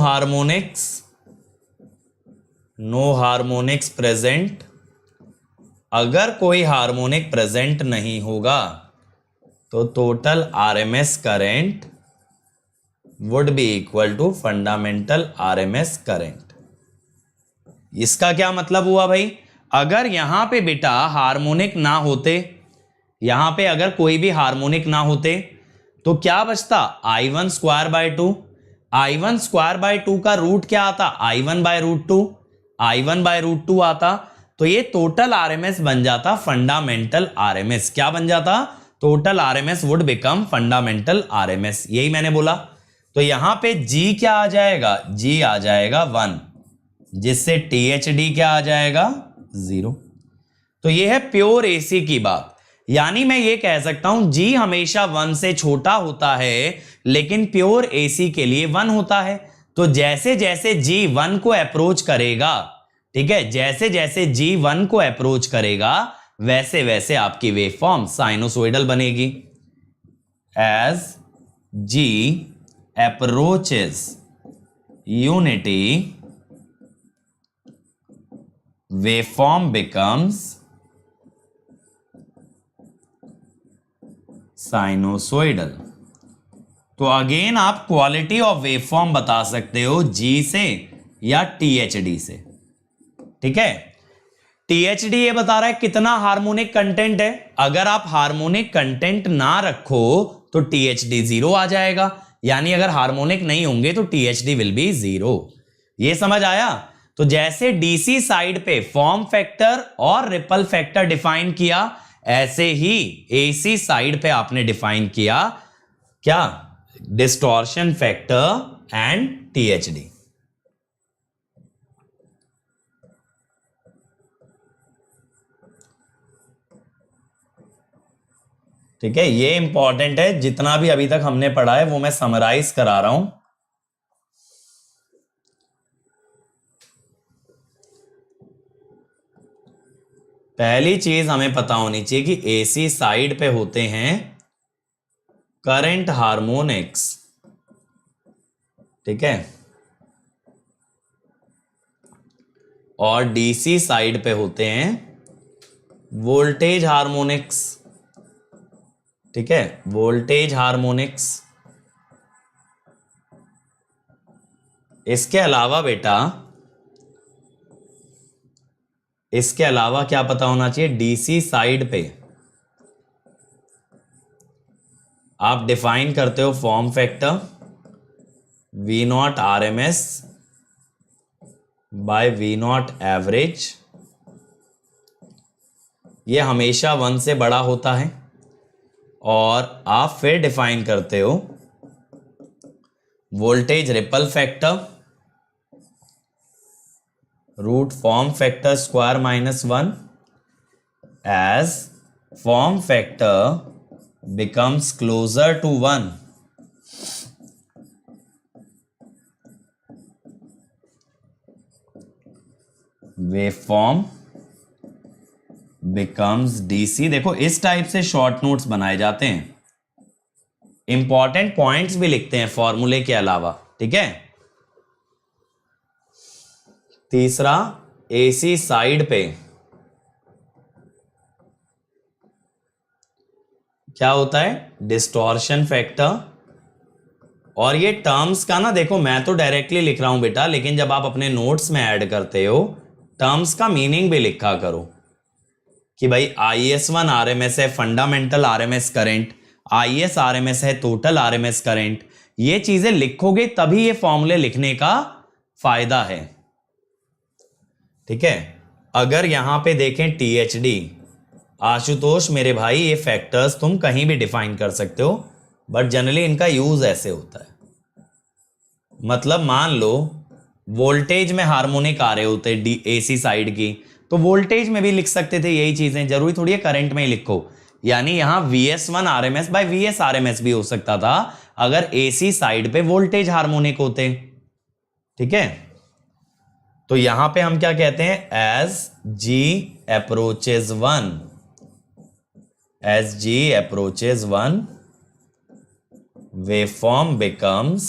Speaker 1: harmonics present. अगर कोई हार्मोनिक प्रेजेंट नहीं होगा तो total RMS current would be equal to fundamental RMS current. इसका क्या मतलब हुआ भाई, अगर यहां पे बेटा हार्मोनिक ना होते, यहां पे अगर कोई भी हार्मोनिक ना होते तो क्या बचता, I1²/2। I1²/2 का रूट क्या आता, I1/√2, I1/√2 आता, तो ये टोटल RMS बन जाता फंडामेंटल RMS। क्या बन जाता, total RMS would become fundamental RMS। यही मैंने बोला। तो यहां पे G क्या आ जाएगा, G आ जाएगा 1, जिससे THD क्या आ जाएगा 0। तो ये है प्योर AC की बात, यानी मैं ये कह सकता हूं G हमेशा 1 से छोटा होता है लेकिन प्योर AC के लिए 1 होता है। तो जैसे जैसे G 1 को अप्रोच करेगा, ठीक है, जैसे जैसे G 1 को अप्रोच करेगा वैसे वैसे आपकी वेवफॉर्म साइनोसोइडल बनेगी। As G approaches unity, waveform becomes sinusoidal. तो अगेन आप क्वालिटी ऑफ वेवफॉर्म बता सकते हो G से या THD से, ठीक है। THD ये बता रहा है कितना हार्मोनिक कंटेंट है, अगर आप हार्मोनिक कंटेंट ना रखो तो THD 0 आ जाएगा, यानी अगर हार्मोनिक नहीं होंगे तो THD विल बी 0। ये समझ आया। तो जैसे DC साइड पे फॉर्म फैक्टर और रिपल फैक्टर डिफाइन किया, ऐसे ही AC साइड पे आपने डिफाइन किया क्या, डिस्टॉर्शन फैक्टर एंड THD। ठीक है, ये इंपॉर्टेंट है, जितना भी अभी तक हमने पढ़ा है वो मैं समराइज करा रहा हूं। पहली चीज हमें पता होनी चाहिए कि AC साइड पे होते हैं करंट हार्मोनिक्स, ठीक है, और डीसी साइड पे होते हैं वोल्टेज हार्मोनिक्स। ठीक है, वोल्टेज हार्मोनिक्स। इसके अलावा बेटा, इसके अलावा क्या पता होना चाहिए, डीसी साइड पे आप डिफाइन करते हो form factor V naught R M S by V naught average, ये हमेशा 1 से बड़ा होता है। और आप फिर डिफाइन करते हो voltage ripple factor root form factor square minus 1 as form factor becomes closer to 1, waveform becomes DC। देखो इस टाइप से शॉर्ट नोट्स बनाए जाते हैं, इंपॉर्टेंट पॉइंट्स भी लिखते हैं फॉर्मूले के अलावा। ठीक है, तीसरा AC साइड पे क्या होता है, डिस्टॉर्शन फैक्टर। और ये टर्म्स का ना, देखो मैं तो डायरेक्टली लिख रहा हूं बेटा, लेकिन जब आप अपने नोट्स में ऐड करते हो टर्म्स का मीनिंग भी लिखा करो कि भाई IS1 RMS है fundamental RMS current, IS RMS है टोटल RMS करंट। ये चीजें लिखोगे तभी ये फॉर्मूले लिखने का फायदा है। ठीक है, अगर यहां पे देखें THD, आशुतोष मेरे भाई, ये फैक्टर्स तुम कहीं भी डिफाइन कर सकते हो, बट जनरली इनका यूज ऐसे होता है। मतलब मान लो वोल्टेज में हार्मोनिक आ रहे होते AC साइड की, तो वोल्टेज में भी लिख सकते थे यही चीजें, जरूरी थोड़ी है करंट में ही लिखो। यानी यहां VS1 RMS bye VS RMS भी हो सकता था अगर AC साइड पे वोल्टेज हार्मोनिक होते। ठीक है, तो यहां पे हम क्या कहते हैं, as G approaches 1, as G approaches 1 waveform becomes,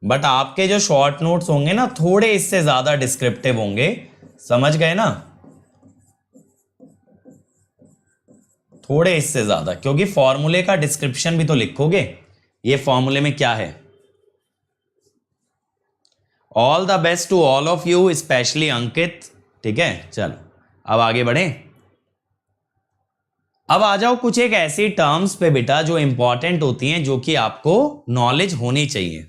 Speaker 1: but आपके जो शॉर्ट नोट्स होंगे ना थोड़े इससे ज्यादा डिस्क्रिप्टिव होंगे, समझ गए ना, थोड़े इससे ज्यादा, क्योंकि फॉर्मूले का डिस्क्रिप्शन भी तो लिखोगे। ये फॉर्मूले में क्या है। All the best to all of you, specially Ankit. ठीक है, चलो अब आगे बढ़े। अब आ जाओ कुछ एक ऐसी टर्म्स पे बेटा जो इंपॉर्टेंट होती हैं, जो कि आपको नॉलेज होनी चाहिए।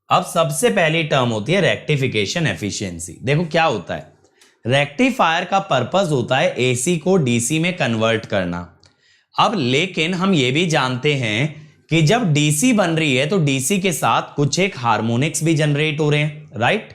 Speaker 1: अब सबसे पहली टर्म होती है रेक्टिफिकेशन एफिशिएंसी। देखो क्या होता है, रेक्टिफायर का पर्पस होता है AC को DC में कन्वर्ट करना। अब लेकिन हम ये भी जानते हैं कि जब DC बन रही है तो DC के साथ कुछ एक हार्मोनिक्स भी जनरेट हो रहे हैं, राइट।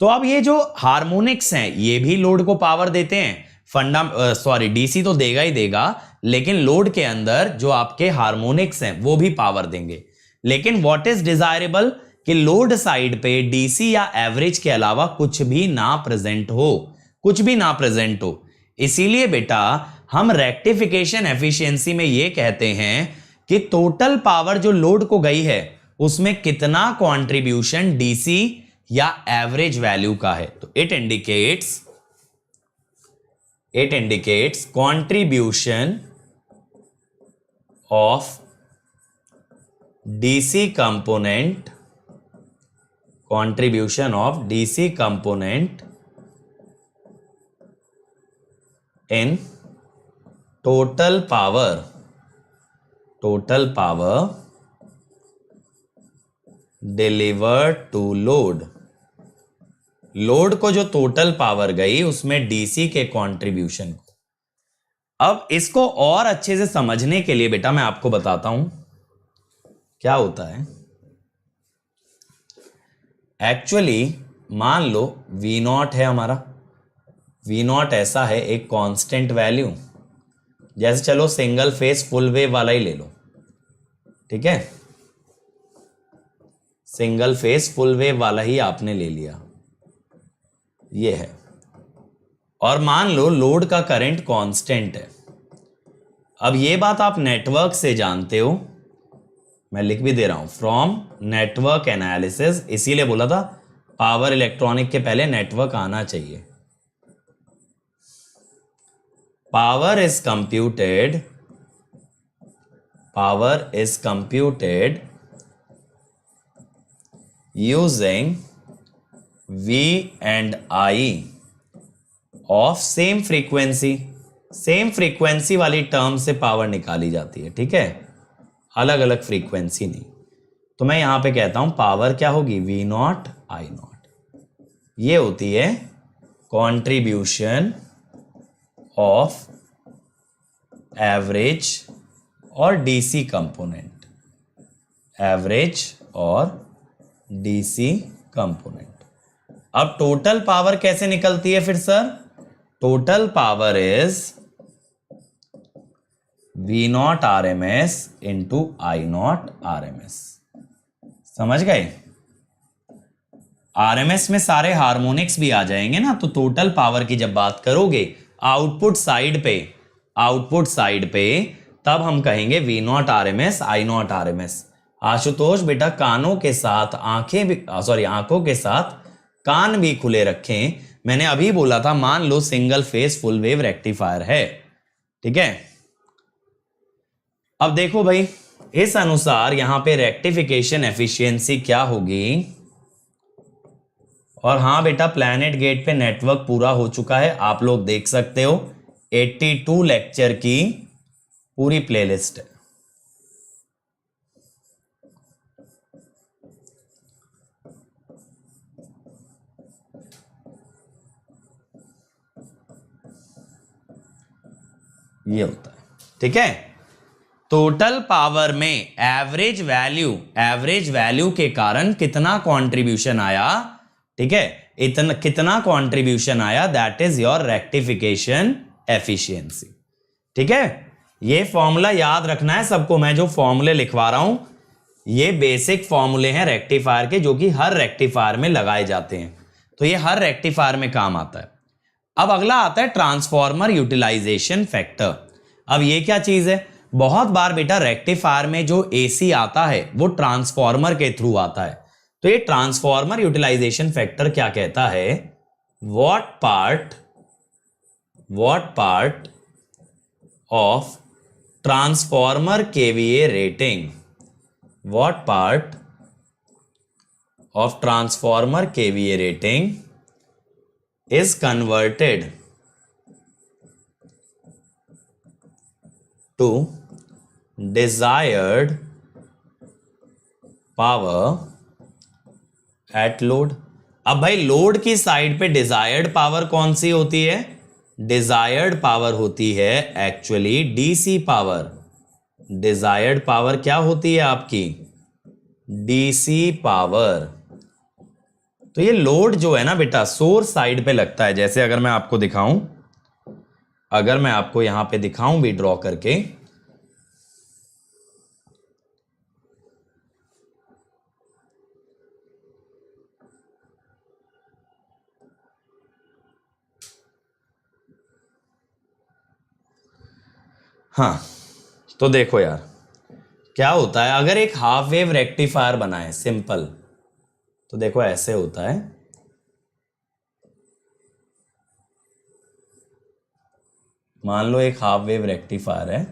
Speaker 1: तो अब ये जो हार्मोनिक्स हैं ये भी लोड को पावर देते हैं। DC तो देगा ही देगा, लेकिन लोड के अंदर जो आपके हार्मोनिक्स हैं वो भी पावर देंगे। लेकिन व्हाट इज डिजायरेबल कि लोड साइड पे DC या एवरेज के अलावा कुछ भी ना प्रेजेंट हो, कुछ भी ना प्रेजेंट हो। इसीलिए बेटा हम रेक्टिफिकेशन एफिशिएंसी में ये कहते हैं कि टोटल पावर जो लोड को गई है उसमें कितना कंट्रीब्यूशन DC या एवरेज वैल्यू का है। तो it indicates contribution of DC component in total power delivered to load। Load को जो टोटल पावर गई उसमें DC के कंट्रीब्यूशन को। अब इसको और अच्छे से समझने के लिए बेटा मैं आपको बताता हूं क्या होता है। एक्चुअली मान लो V0 है हमारा, V0 ऐसा है एक कांस्टेंट वैल्यू, जैसे चलो सिंगल फेज फुल वेव वाला ही ले लो। ठीक है, सिंगल फेज फुल वेव वाला ही आपने ले लिया, ये है। और मान लो लोड का करंट कांस्टेंट है। अब ये बात आप नेटवर्क से जानते हो, मैं लिख भी दे रहा हूं, फ्रॉम नेटवर्क एनालिसिस, इसीलिए बोला था पावर इलेक्ट्रॉनिक के पहले नेटवर्क आना चाहिए। Power is computed using V and I of same frequency वाली टर्म से पावर निकाली जाती है, ठीक है, अलग अलग फ्रीक्वेंसी नहीं। तो मैं यहां पे कहता हूं पावर क्या होगी, V नॉट I नॉट। ये होती है कंट्रीब्यूशन ऑफ एवरेज और डीसी कंपोनेंट, एवरेज और डीसी कंपोनेंट। अब टोटल पावर कैसे निकलती है फिर sir, total power is V naught R M S into I naught R M S. समझ गए, आर एम एस में सारे हार्मोनिक्स भी आ जाएंगे ना, तो टोटल पावर की जब बात करोगे आउटपुट साइड पे तब हम कहेंगे V naught R M S I naught R M S. Ashutosh बेटा कानों के साथ आंखों के साथ कान भी खुले रखें। मैंने अभी बोला था, मान लो single phase full wave rectifier है, ठीक है। अब देखो भाई, इस अनुसार यहां पे रेक्टिफिकेशन एफिशिएंसी क्या होगी। और हाँ बेटा, प्लैनेट गेट पे नेटवर्क पूरा हो चुका है, आप लोग देख सकते हो 82 लेक्चर की पूरी प्लेलिस्ट है। ये होता है, ठीक है। टोटल पावर में एवरेज वैल्यू के कारण कितना कंट्रीब्यूशन आया, ठीक है, इतना कितना कंट्रीब्यूशन आया, that is your rectification efficiency, ठीक है। ये फॉर्मूला याद रखना है सबको। मैं जो फॉर्मूले लिखवा रहा हूं ये बेसिक फॉर्मूले हैं रेक्टिफायर के, जो कि हर रेक्टिफायर में लगाए जाते हैं, तो ये हर रेक्टिफायर में काम आता है। अब अगला आता है ट्रांसफॉर्मर यूटिलाइजेशन फैक्टर। अब ये क्या चीज है, बहुत बार बेटा रेक्टिफायर में जो एसी आता है वो ट्रांसफॉर्मर के थ्रू आता है। तो ये ट्रांसफॉर्मर यूटिलाइजेशन फैक्टर क्या कहता है, what part of transformer KVA rating, what part of transformer KVA rating is converted to desired power at load। अब भाई लोड की साइड पे डिजायर्ड पावर कौन सी होती है, डिजायर्ड पावर होती है actually DC power. Desired power क्या होती है आपकी, डीसी पावर। तो ये लोड जो है ना बेटा सोर्स साइड पे लगता है। जैसे अगर मैं आपको दिखाऊं, अगर मैं आपको यहां पे दिखाऊं भी ड्रॉ करके, हाँ तो देखो यार क्या होता है, अगर एक हाफ वेव रेक्टिफायर बनाए सिंपल, तो देखो ऐसे होता है। मान लो एक हाफ वेव रेक्टिफायर है,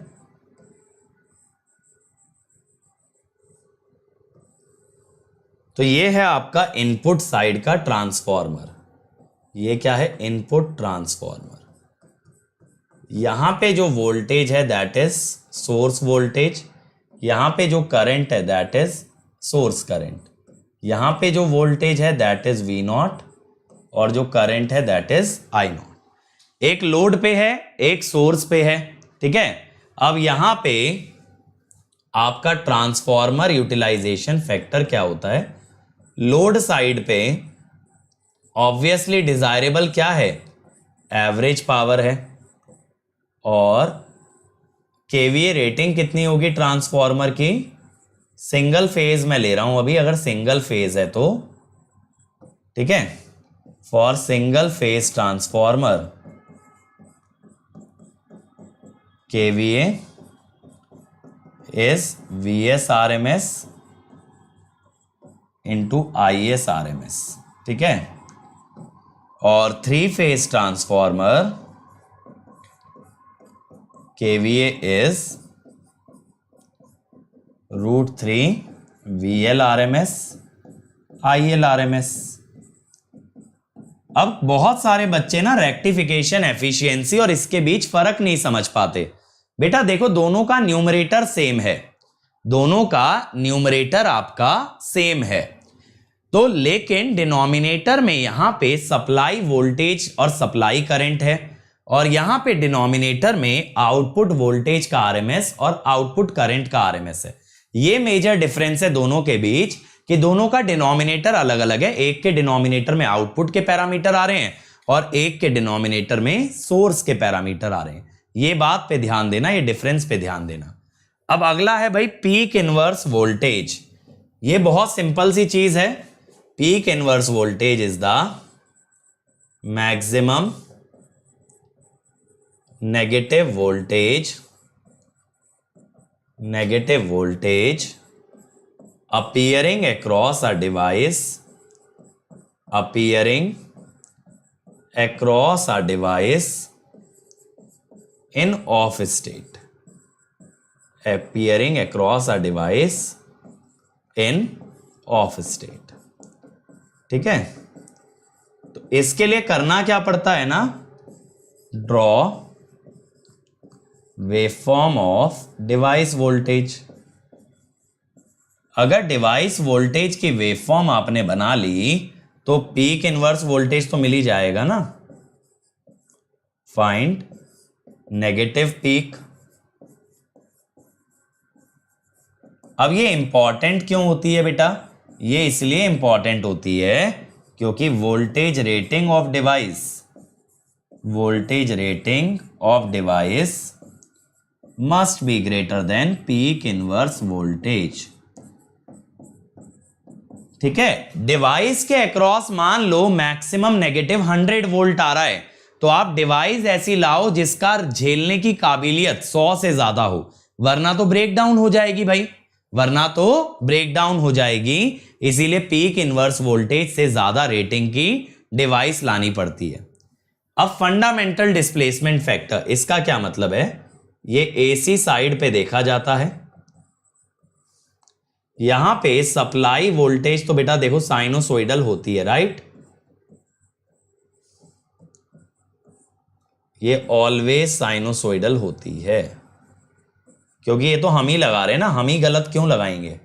Speaker 1: तो ये है आपका इनपुट साइड का ट्रांसफॉर्मर। ये क्या है, इनपुट ट्रांसफॉर्मर। यहां पे जो वोल्टेज है दैट इज सोर्स वोल्टेज, यहां पे जो करंट है दैट इज सोर्स करंट, यहां पे जो वोल्टेज है दैट इज वी नॉट, और जो करंट है दैट इज आई नॉट। एक लोड पे है, एक सोर्स पे है, ठीक है। अब यहां पे आपका ट्रांसफॉर्मर यूटिलाइजेशन फैक्टर क्या होता है, लोड साइड पे ऑब्वियसली डिजायरेबल क्या है, एवरेज पावर है, और केवीए रेटिंग कितनी होगी ट्रांसफॉर्मर की, सिंगल फेज में ले रहा हूं अभी, अगर सिंगल फेज है तो, ठीक है, for single phase transformer KVA is VS RMS into IS RMS, ठीक है, और 3 phase transformer KVA is √3 VL RMS IL RMS। अब बहुत सारे बच्चे ना रेक्टिफिकेशन, एफिशिएंसी और इसके बीच फर्क नहीं समझ पाते। बेटा देखो, दोनों का न्यूमरेटर सेम है, दोनों का न्यूमरेटर आपका सेम है, तो लेकिन डिनोमिनेटर में यहां पे सप्लाई वोल्टेज और सप्लाई करंट है, और यहां पे डिनोमिनेटर में आउटपुट वोल्टेज का आरएमएस और आउटपुट करंट का आरएमएस है। ये मेजर डिफरेंस है दोनों के बीच कि दोनों का डिनोमिनेटर अलग अलग है। एक के डिनोमिनेटर में आउटपुट के पैरामीटर आ रहे हैं और एक के डिनोमिनेटर में सोर्स के पैरामीटर आ रहे हैं। ये बात पे ध्यान देना, ये डिफरेंस पे ध्यान देना। अब अगला है भाई पीक इनवर्स वोल्टेज। ये बहुत सिंपल सी चीज है। Peak inverse voltage is the maximum negative voltage appearing across a device in off state, appearing across a device in off state। ठीक है, तो इसके लिए करना क्या पड़ता है ना, draw waveform of device voltage. अगर डिवाइस वोल्टेज की वेवफॉर्म आपने बना ली तो पीक इनवर्स वोल्टेज तो मिल ही जाएगा ना। Find negative peak. अब ये इंपॉर्टेंट क्यों होती है बेटा? ये इसलिए इंपॉर्टेंट होती है क्योंकि voltage rating of device must be greater than peak inverse voltage. ठीक है, डिवाइस के अक्रॉस मान लो मैक्सिमम नेगेटिव 100 वोल्ट आ रहा है, तो आप डिवाइस ऐसी लाओ जिसका झेलने की काबिलियत 100 से ज्यादा हो, वरना तो ब्रेक डाउन हो जाएगी भाई, वरना तो ब्रेक डाउन हो जाएगी। इसीलिए पीक इनवर्स वोल्टेज से ज्यादा रेटिंग की डिवाइस लानी पड़ती है। अब फंडामेंटल डिस्प्लेसमेंट फैक्टर, इसका क्या मतलब है? ये एसी साइड पे देखा जाता है। यहां पे सप्लाई वोल्टेज तो बेटा देखो साइनोसोइडल होती है, राइट? ये ऑलवेज साइनोसोइडल होती है, क्योंकि ये तो हम ही लगा रहे हैं ना, हम ही गलत क्यों लगाएंगे?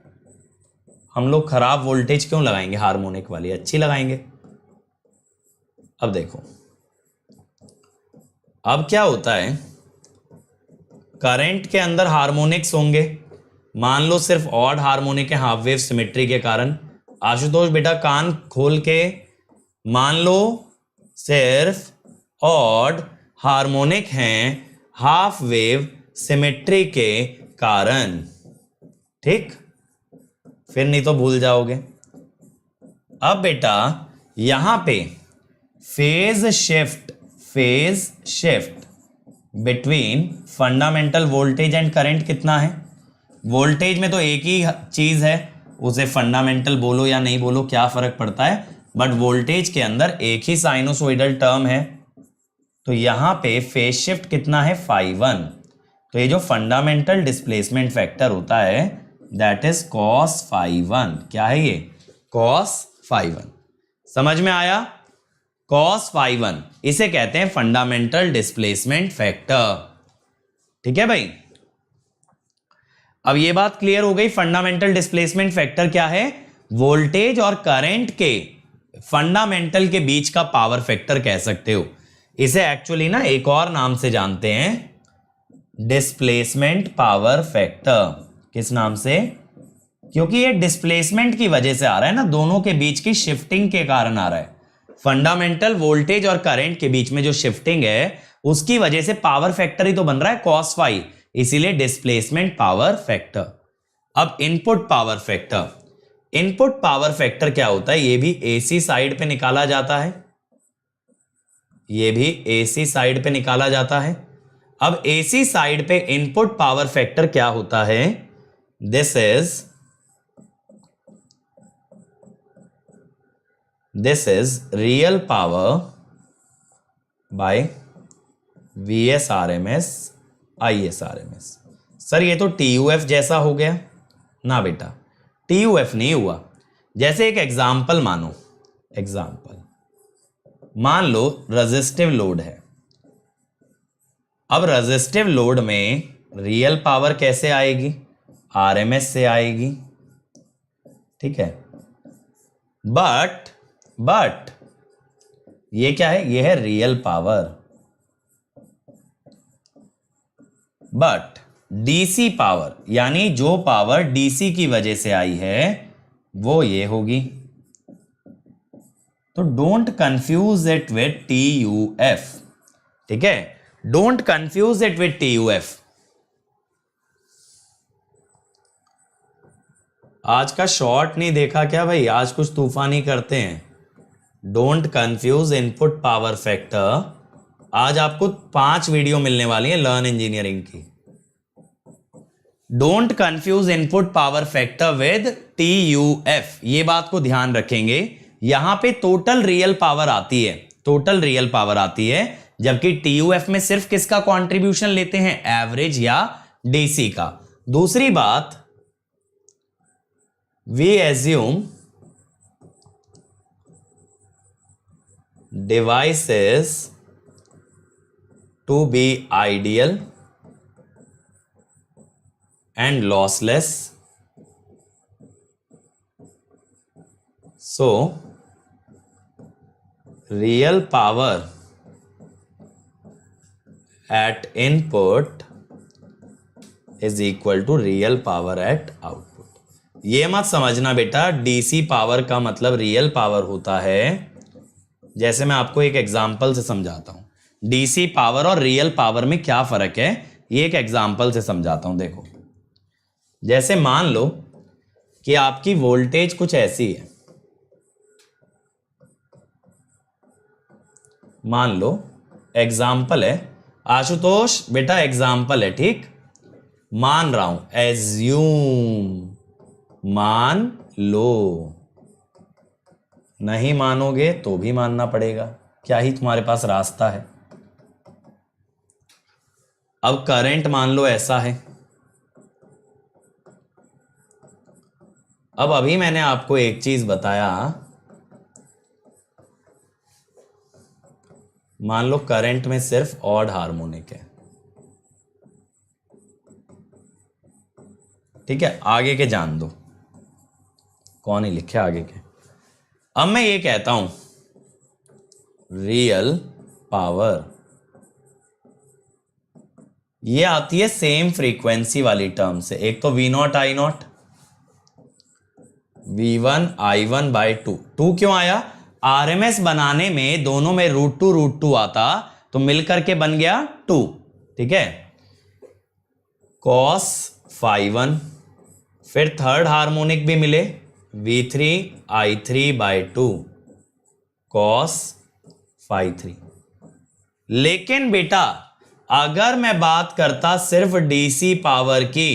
Speaker 1: हम लोग खराब वोल्टेज क्यों लगाएंगे? हार्मोनिक वाली अच्छी लगाएंगे। अब देखो, अब क्या होता है, करंट के अंदर हार्मोनिक्स होंगे, मान लो सिर्फ ऑड हार्मोनिक है हाफ वेव सिमेट्री के कारण। आशुतोष बेटा कान खोल के मान लो सिर्फ ऑड हार्मोनिक हैं हाफ वेव सिमेट्री के कारण, ठीक? फिर नहीं तो भूल जाओगे। अब बेटा यहां पे phase shift between fundamental voltage and current कितना है? वोल्टेज में तो एक ही चीज है, उसे फंडामेंटल बोलो या नहीं बोलो क्या फर्क पड़ता है, बट वोल्टेज के अंदर एक ही साइनोसोइडल टर्म है। तो यहां पे फेज शिफ्ट कितना है? φ1। तो ये जो फंडामेंटल डिस्प्लेसमेंट फैक्टर होता है दैट इज cos φ1। क्या है ये? cos φ1। समझ में आया? cos φ1 इसे कहते हैं फंडामेंटल डिस्प्लेसमेंट फैक्टर। ठीक है भाई, अब ये बात क्लियर हो गई। फंडामेंटल डिस्प्लेसमेंट फैक्टर क्या है? वोल्टेज और करंट के फंडामेंटल के बीच का पावर फैक्टर कह सकते हो। इसे एक्चुअली ना एक और नाम से जानते हैं, डिस्प्लेसमेंट पावर फैक्टर। किस नाम से? क्योंकि ये डिस्प्लेसमेंट की वजह से आ रहा है ना, दोनों के बीच की शिफ्टिंग के कारण आ रहा है। फंडामेंटल वोल्टेज और करंट के बीच में जो शिफ्टिंग है उसकी वजह से पावर फैक्टर ही तो बन रहा है cos φ, इसीलिए डिस्प्लेसमेंट पावर फैक्टर। अब input power factor, input power factor क्या होता है? ये भी एसी साइड पे निकाला जाता है, ये भी एसी साइड पे निकाला जाता है। अब एसी साइड पे इनपुट पावर फैक्टर क्या होता है? This is this is real power bye VSRMS ISRMS। Sir ये तो TUF जैसा हो गया ना बेटा, TUF नहीं हुआ। जैसे एक एग्जाम्पल मानो, एग्जाम्पल मान लो रेजिस्टिव लोड है। अब रेजिस्टिव लोड में रियल पावर कैसे आएगी? RMS से आएगी, ठीक है। बट ये क्या है? ये है real power. But DC power, यानी जो पावर DC की वजह से आई है वो ये होगी। तो don't confuse it with TUF, ठीक है। Don't confuse it with TUF। आज का शॉर्ट नहीं देखा क्या भाई? आज कुछ तूफानी करते हैं। Don't confuse input power factor. आज आपको 5 वीडियो मिलने वाली है लर्न इंजीनियरिंग की। Don't confuse input power factor with TUF, ये बात को ध्यान रखेंगे। यहां पे टोटल रियल पावर आती है, टोटल रियल पावर आती है, जबकि TUF में सिर्फ किसका कंट्रीब्यूशन लेते हैं? एवरेज या DC का। दूसरी बात, we assume devices to be ideal and lossless, so real power at input is equal to real power at output। ये मत समझना बेटा DC पावर का मतलब रियल पावर होता है। जैसे मैं आपको एक एग्जांपल से समझाता हूं DC पावर और रियल पावर में क्या फर्क है, ये एक एग्जांपल से समझाता हूं। देखो, जैसे मान लो कि आपकी वोल्टेज कुछ ऐसी है, मान लो एग्जाम्पल है, आशुतोष बेटा एग्जाम्पल है, ठीक, मान रहा हूं, एज्यूम, मान लो। नहीं मानोगे तो भी मानना पड़ेगा, क्या ही तुम्हारे पास रास्ता है। अब करंट मान लो ऐसा है। अब अभी मैंने आपको एक चीज बताया, मान लो करंट में सिर्फ ऑड हार्मोनिक है, ठीक है। आगे के जान दो, कौन ही लिखे आगे के। अब मैं ये कहता हूं रियल पावर, ये आती है सेम फ्रीक्वेंसी वाली टर्म से। एक तो V0 I0, V1 I1 by 2। 2 क्यों आया? RMS बनाने में दोनों में √2 आता, तो मिलकर के बन गया 2, ठीक है। cos phi1, फिर थर्ड हार्मोनिक भी मिले V3 I3 by 2 cos phi3। लेकिन बेटा अगर मैं बात करता सिर्फ DC पावर की,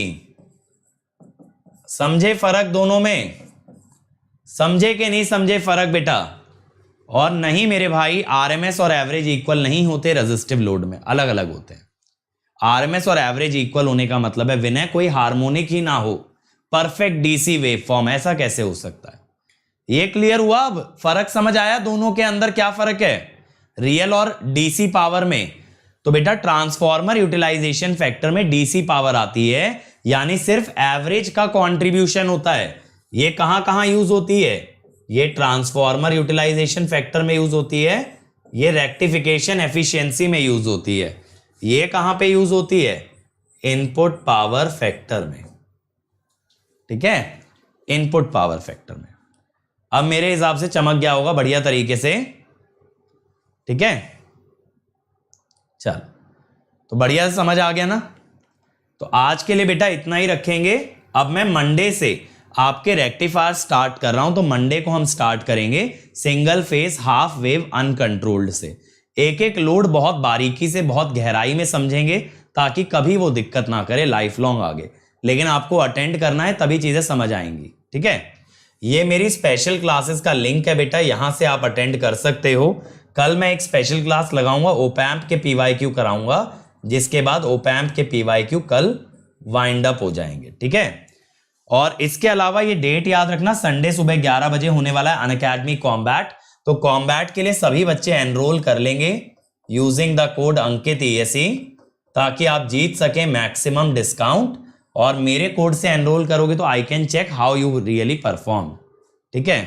Speaker 1: समझे फर्क दोनों में? समझे कि नहीं समझे फर्क बेटा? और नहीं मेरे भाई, RMS और एवरेज इक्वल नहीं होते रेजिस्टिव लोड में, अलग अलग होते हैं। RMS और एवरेज इक्वल होने का मतलब है विनय कोई हार्मोनिक ही ना हो, परफेक्ट DC वेव फॉर्म, ऐसा कैसे हो सकता है? ये क्लियर हुआ? अब फर्क समझ आया दोनों के अंदर क्या फर्क है रियल और DC पावर में? तो बेटा ट्रांसफॉर्मर यूटिलाइजेशन फैक्टर में DC पावर आती है, यानी सिर्फ एवरेज का कंट्रीब्यूशन होता है। ये कहां कहां यूज होती है? ये ट्रांसफॉर्मर यूटिलाइजेशन फैक्टर में यूज होती है, ये रेक्टिफिकेशन एफिशिएंसी में यूज होती है। ये कहां पे यूज होती है? इनपुट पावर फैक्टर में, ठीक है, इनपुट पावर फैक्टर में। अब मेरे हिसाब से चमक गया होगा बढ़िया तरीके से, ठीक है। चल, तो बढ़िया से समझ आ गया ना? तो आज के लिए बेटा इतना ही रखेंगे। अब मैं मंडे से आपके रेक्टिफायर स्टार्ट कर रहा हूं, तो मंडे को हम स्टार्ट करेंगे single phase half wave uncontrolled से। एक एक लोड बहुत बारीकी से, बहुत गहराई में समझेंगे, ताकि कभी वो दिक्कत ना करे लाइफ लॉन्ग आगे। लेकिन आपको अटेंड करना है, तभी चीजें समझ आएंगी, ठीक है। ये मेरी स्पेशल क्लासेस का लिंक है बेटा, यहां से आप अटेंड कर सकते हो। कल मैं एक स्पेशल क्लास लगाऊंगा, ओपैम्प के पीवाईक्यू कराऊंगा, जिसके बाद ओपैम्प के पीवाईक्यू कल वाइंड अप हो जाएंगे, ठीक है। और इसके अलावा ये डेट याद रखना, संडे सुबह 11 बजे होने वाला है अनअकैडमी कॉम्बैट। तो कॉम्बैट के लिए सभी बच्चे एनरोल कर लेंगे using the code Ankit ESE, ताकि आप जीत सकें मैक्सिमम डिस्काउंट। और मेरे कोड से एनरोल करोगे तो I can check how you really perform, ठीक है।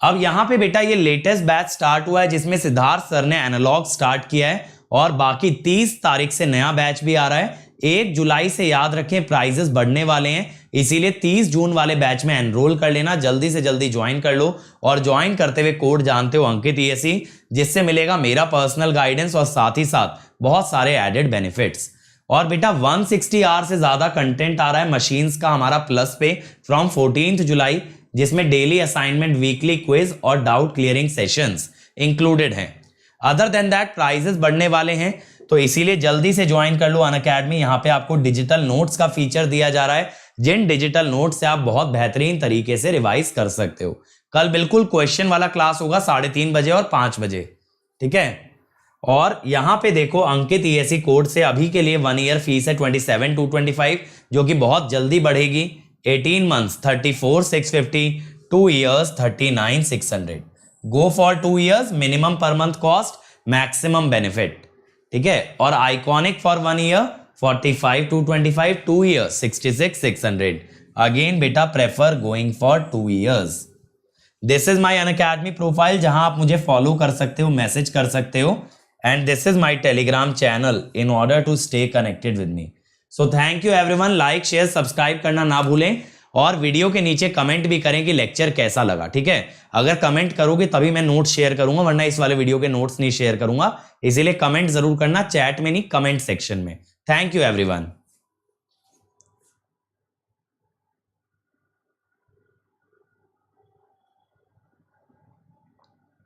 Speaker 1: अब यहां पे बेटा ये लेटेस्ट बैच स्टार्ट हुआ है, जिसमें सिद्धार्थ सर ने एनालॉग स्टार्ट किया है, और बाकी 30 तारीख से नया बैच भी आ रहा है। 1 जुलाई से याद रखें प्राइजेस बढ़ने वाले हैं, इसीलिए 30 जून वाले बैच में एनरोल कर लेना, जल्दी से जल्दी ज्वाइन कर लो। और ज्वाइन करते हुए कोड जानते हो अंकित ESE, जिससे मिलेगा मेरा पर्सनल गाइडेंस और साथ ही साथ बहुत सारे एडेड बेनिफिट्स। और बेटा 160 आवर से ज्यादा कंटेंट आ रहा है मशीन्स का हमारा प्लस पे फ्रॉम 14 जुलाई, जिसमें डेली असाइनमेंट, वीकली क्विज और डाउट क्लियरिंग सेशंस इंक्लूडेड हैं। अदर देन दैट प्राइजेस बढ़ने वाले हैं, तो इसीलिए जल्दी से ज्वाइन कर लो अनअकैडमी। यहाँ पे आपको डिजिटल नोट्स का फीचर दिया जा रहा है, जिन डिजिटल नोट्स से आप बहुत बेहतरीन तरीके से रिवाइज कर सकते हो। कल बिल्कुल क्वेश्चन वाला क्लास होगा 3:30 बजे और 5 बजे, ठीक है। और यहां पे देखो अंकित ESE कोड से अभी के लिए 1 ईयर फीस है 27,225, जो कि बहुत जल्दी बढ़ेगी। 18 months 34,650, 2 years 39,600। Go for 2 years, minimum per month cost, maximum benefit, ठीक है। और iconic for 1 year 45,225, 2 years 66,600। Again बेटा prefer going for 2 years. This is my Unacademy profile, जहां आप मुझे फॉलो कर सकते हो, मैसेज कर सकते हो, and this is my Telegram channel in order to stay connected with me. So thank you everyone, like share subscribe करना ना भूलें, और वीडियो के नीचे कमेंट भी करें कि लेक्चर कैसा लगा, ठीक है। अगर कमेंट करोगे तभी मैं नोट्स शेयर करूंगा, वरना इस वाले वीडियो के नोट्स नहीं शेयर करूंगा। इसीलिए कमेंट जरूर करना, चैट में नहीं, कमेंट सेक्शन में। Thank you everyone.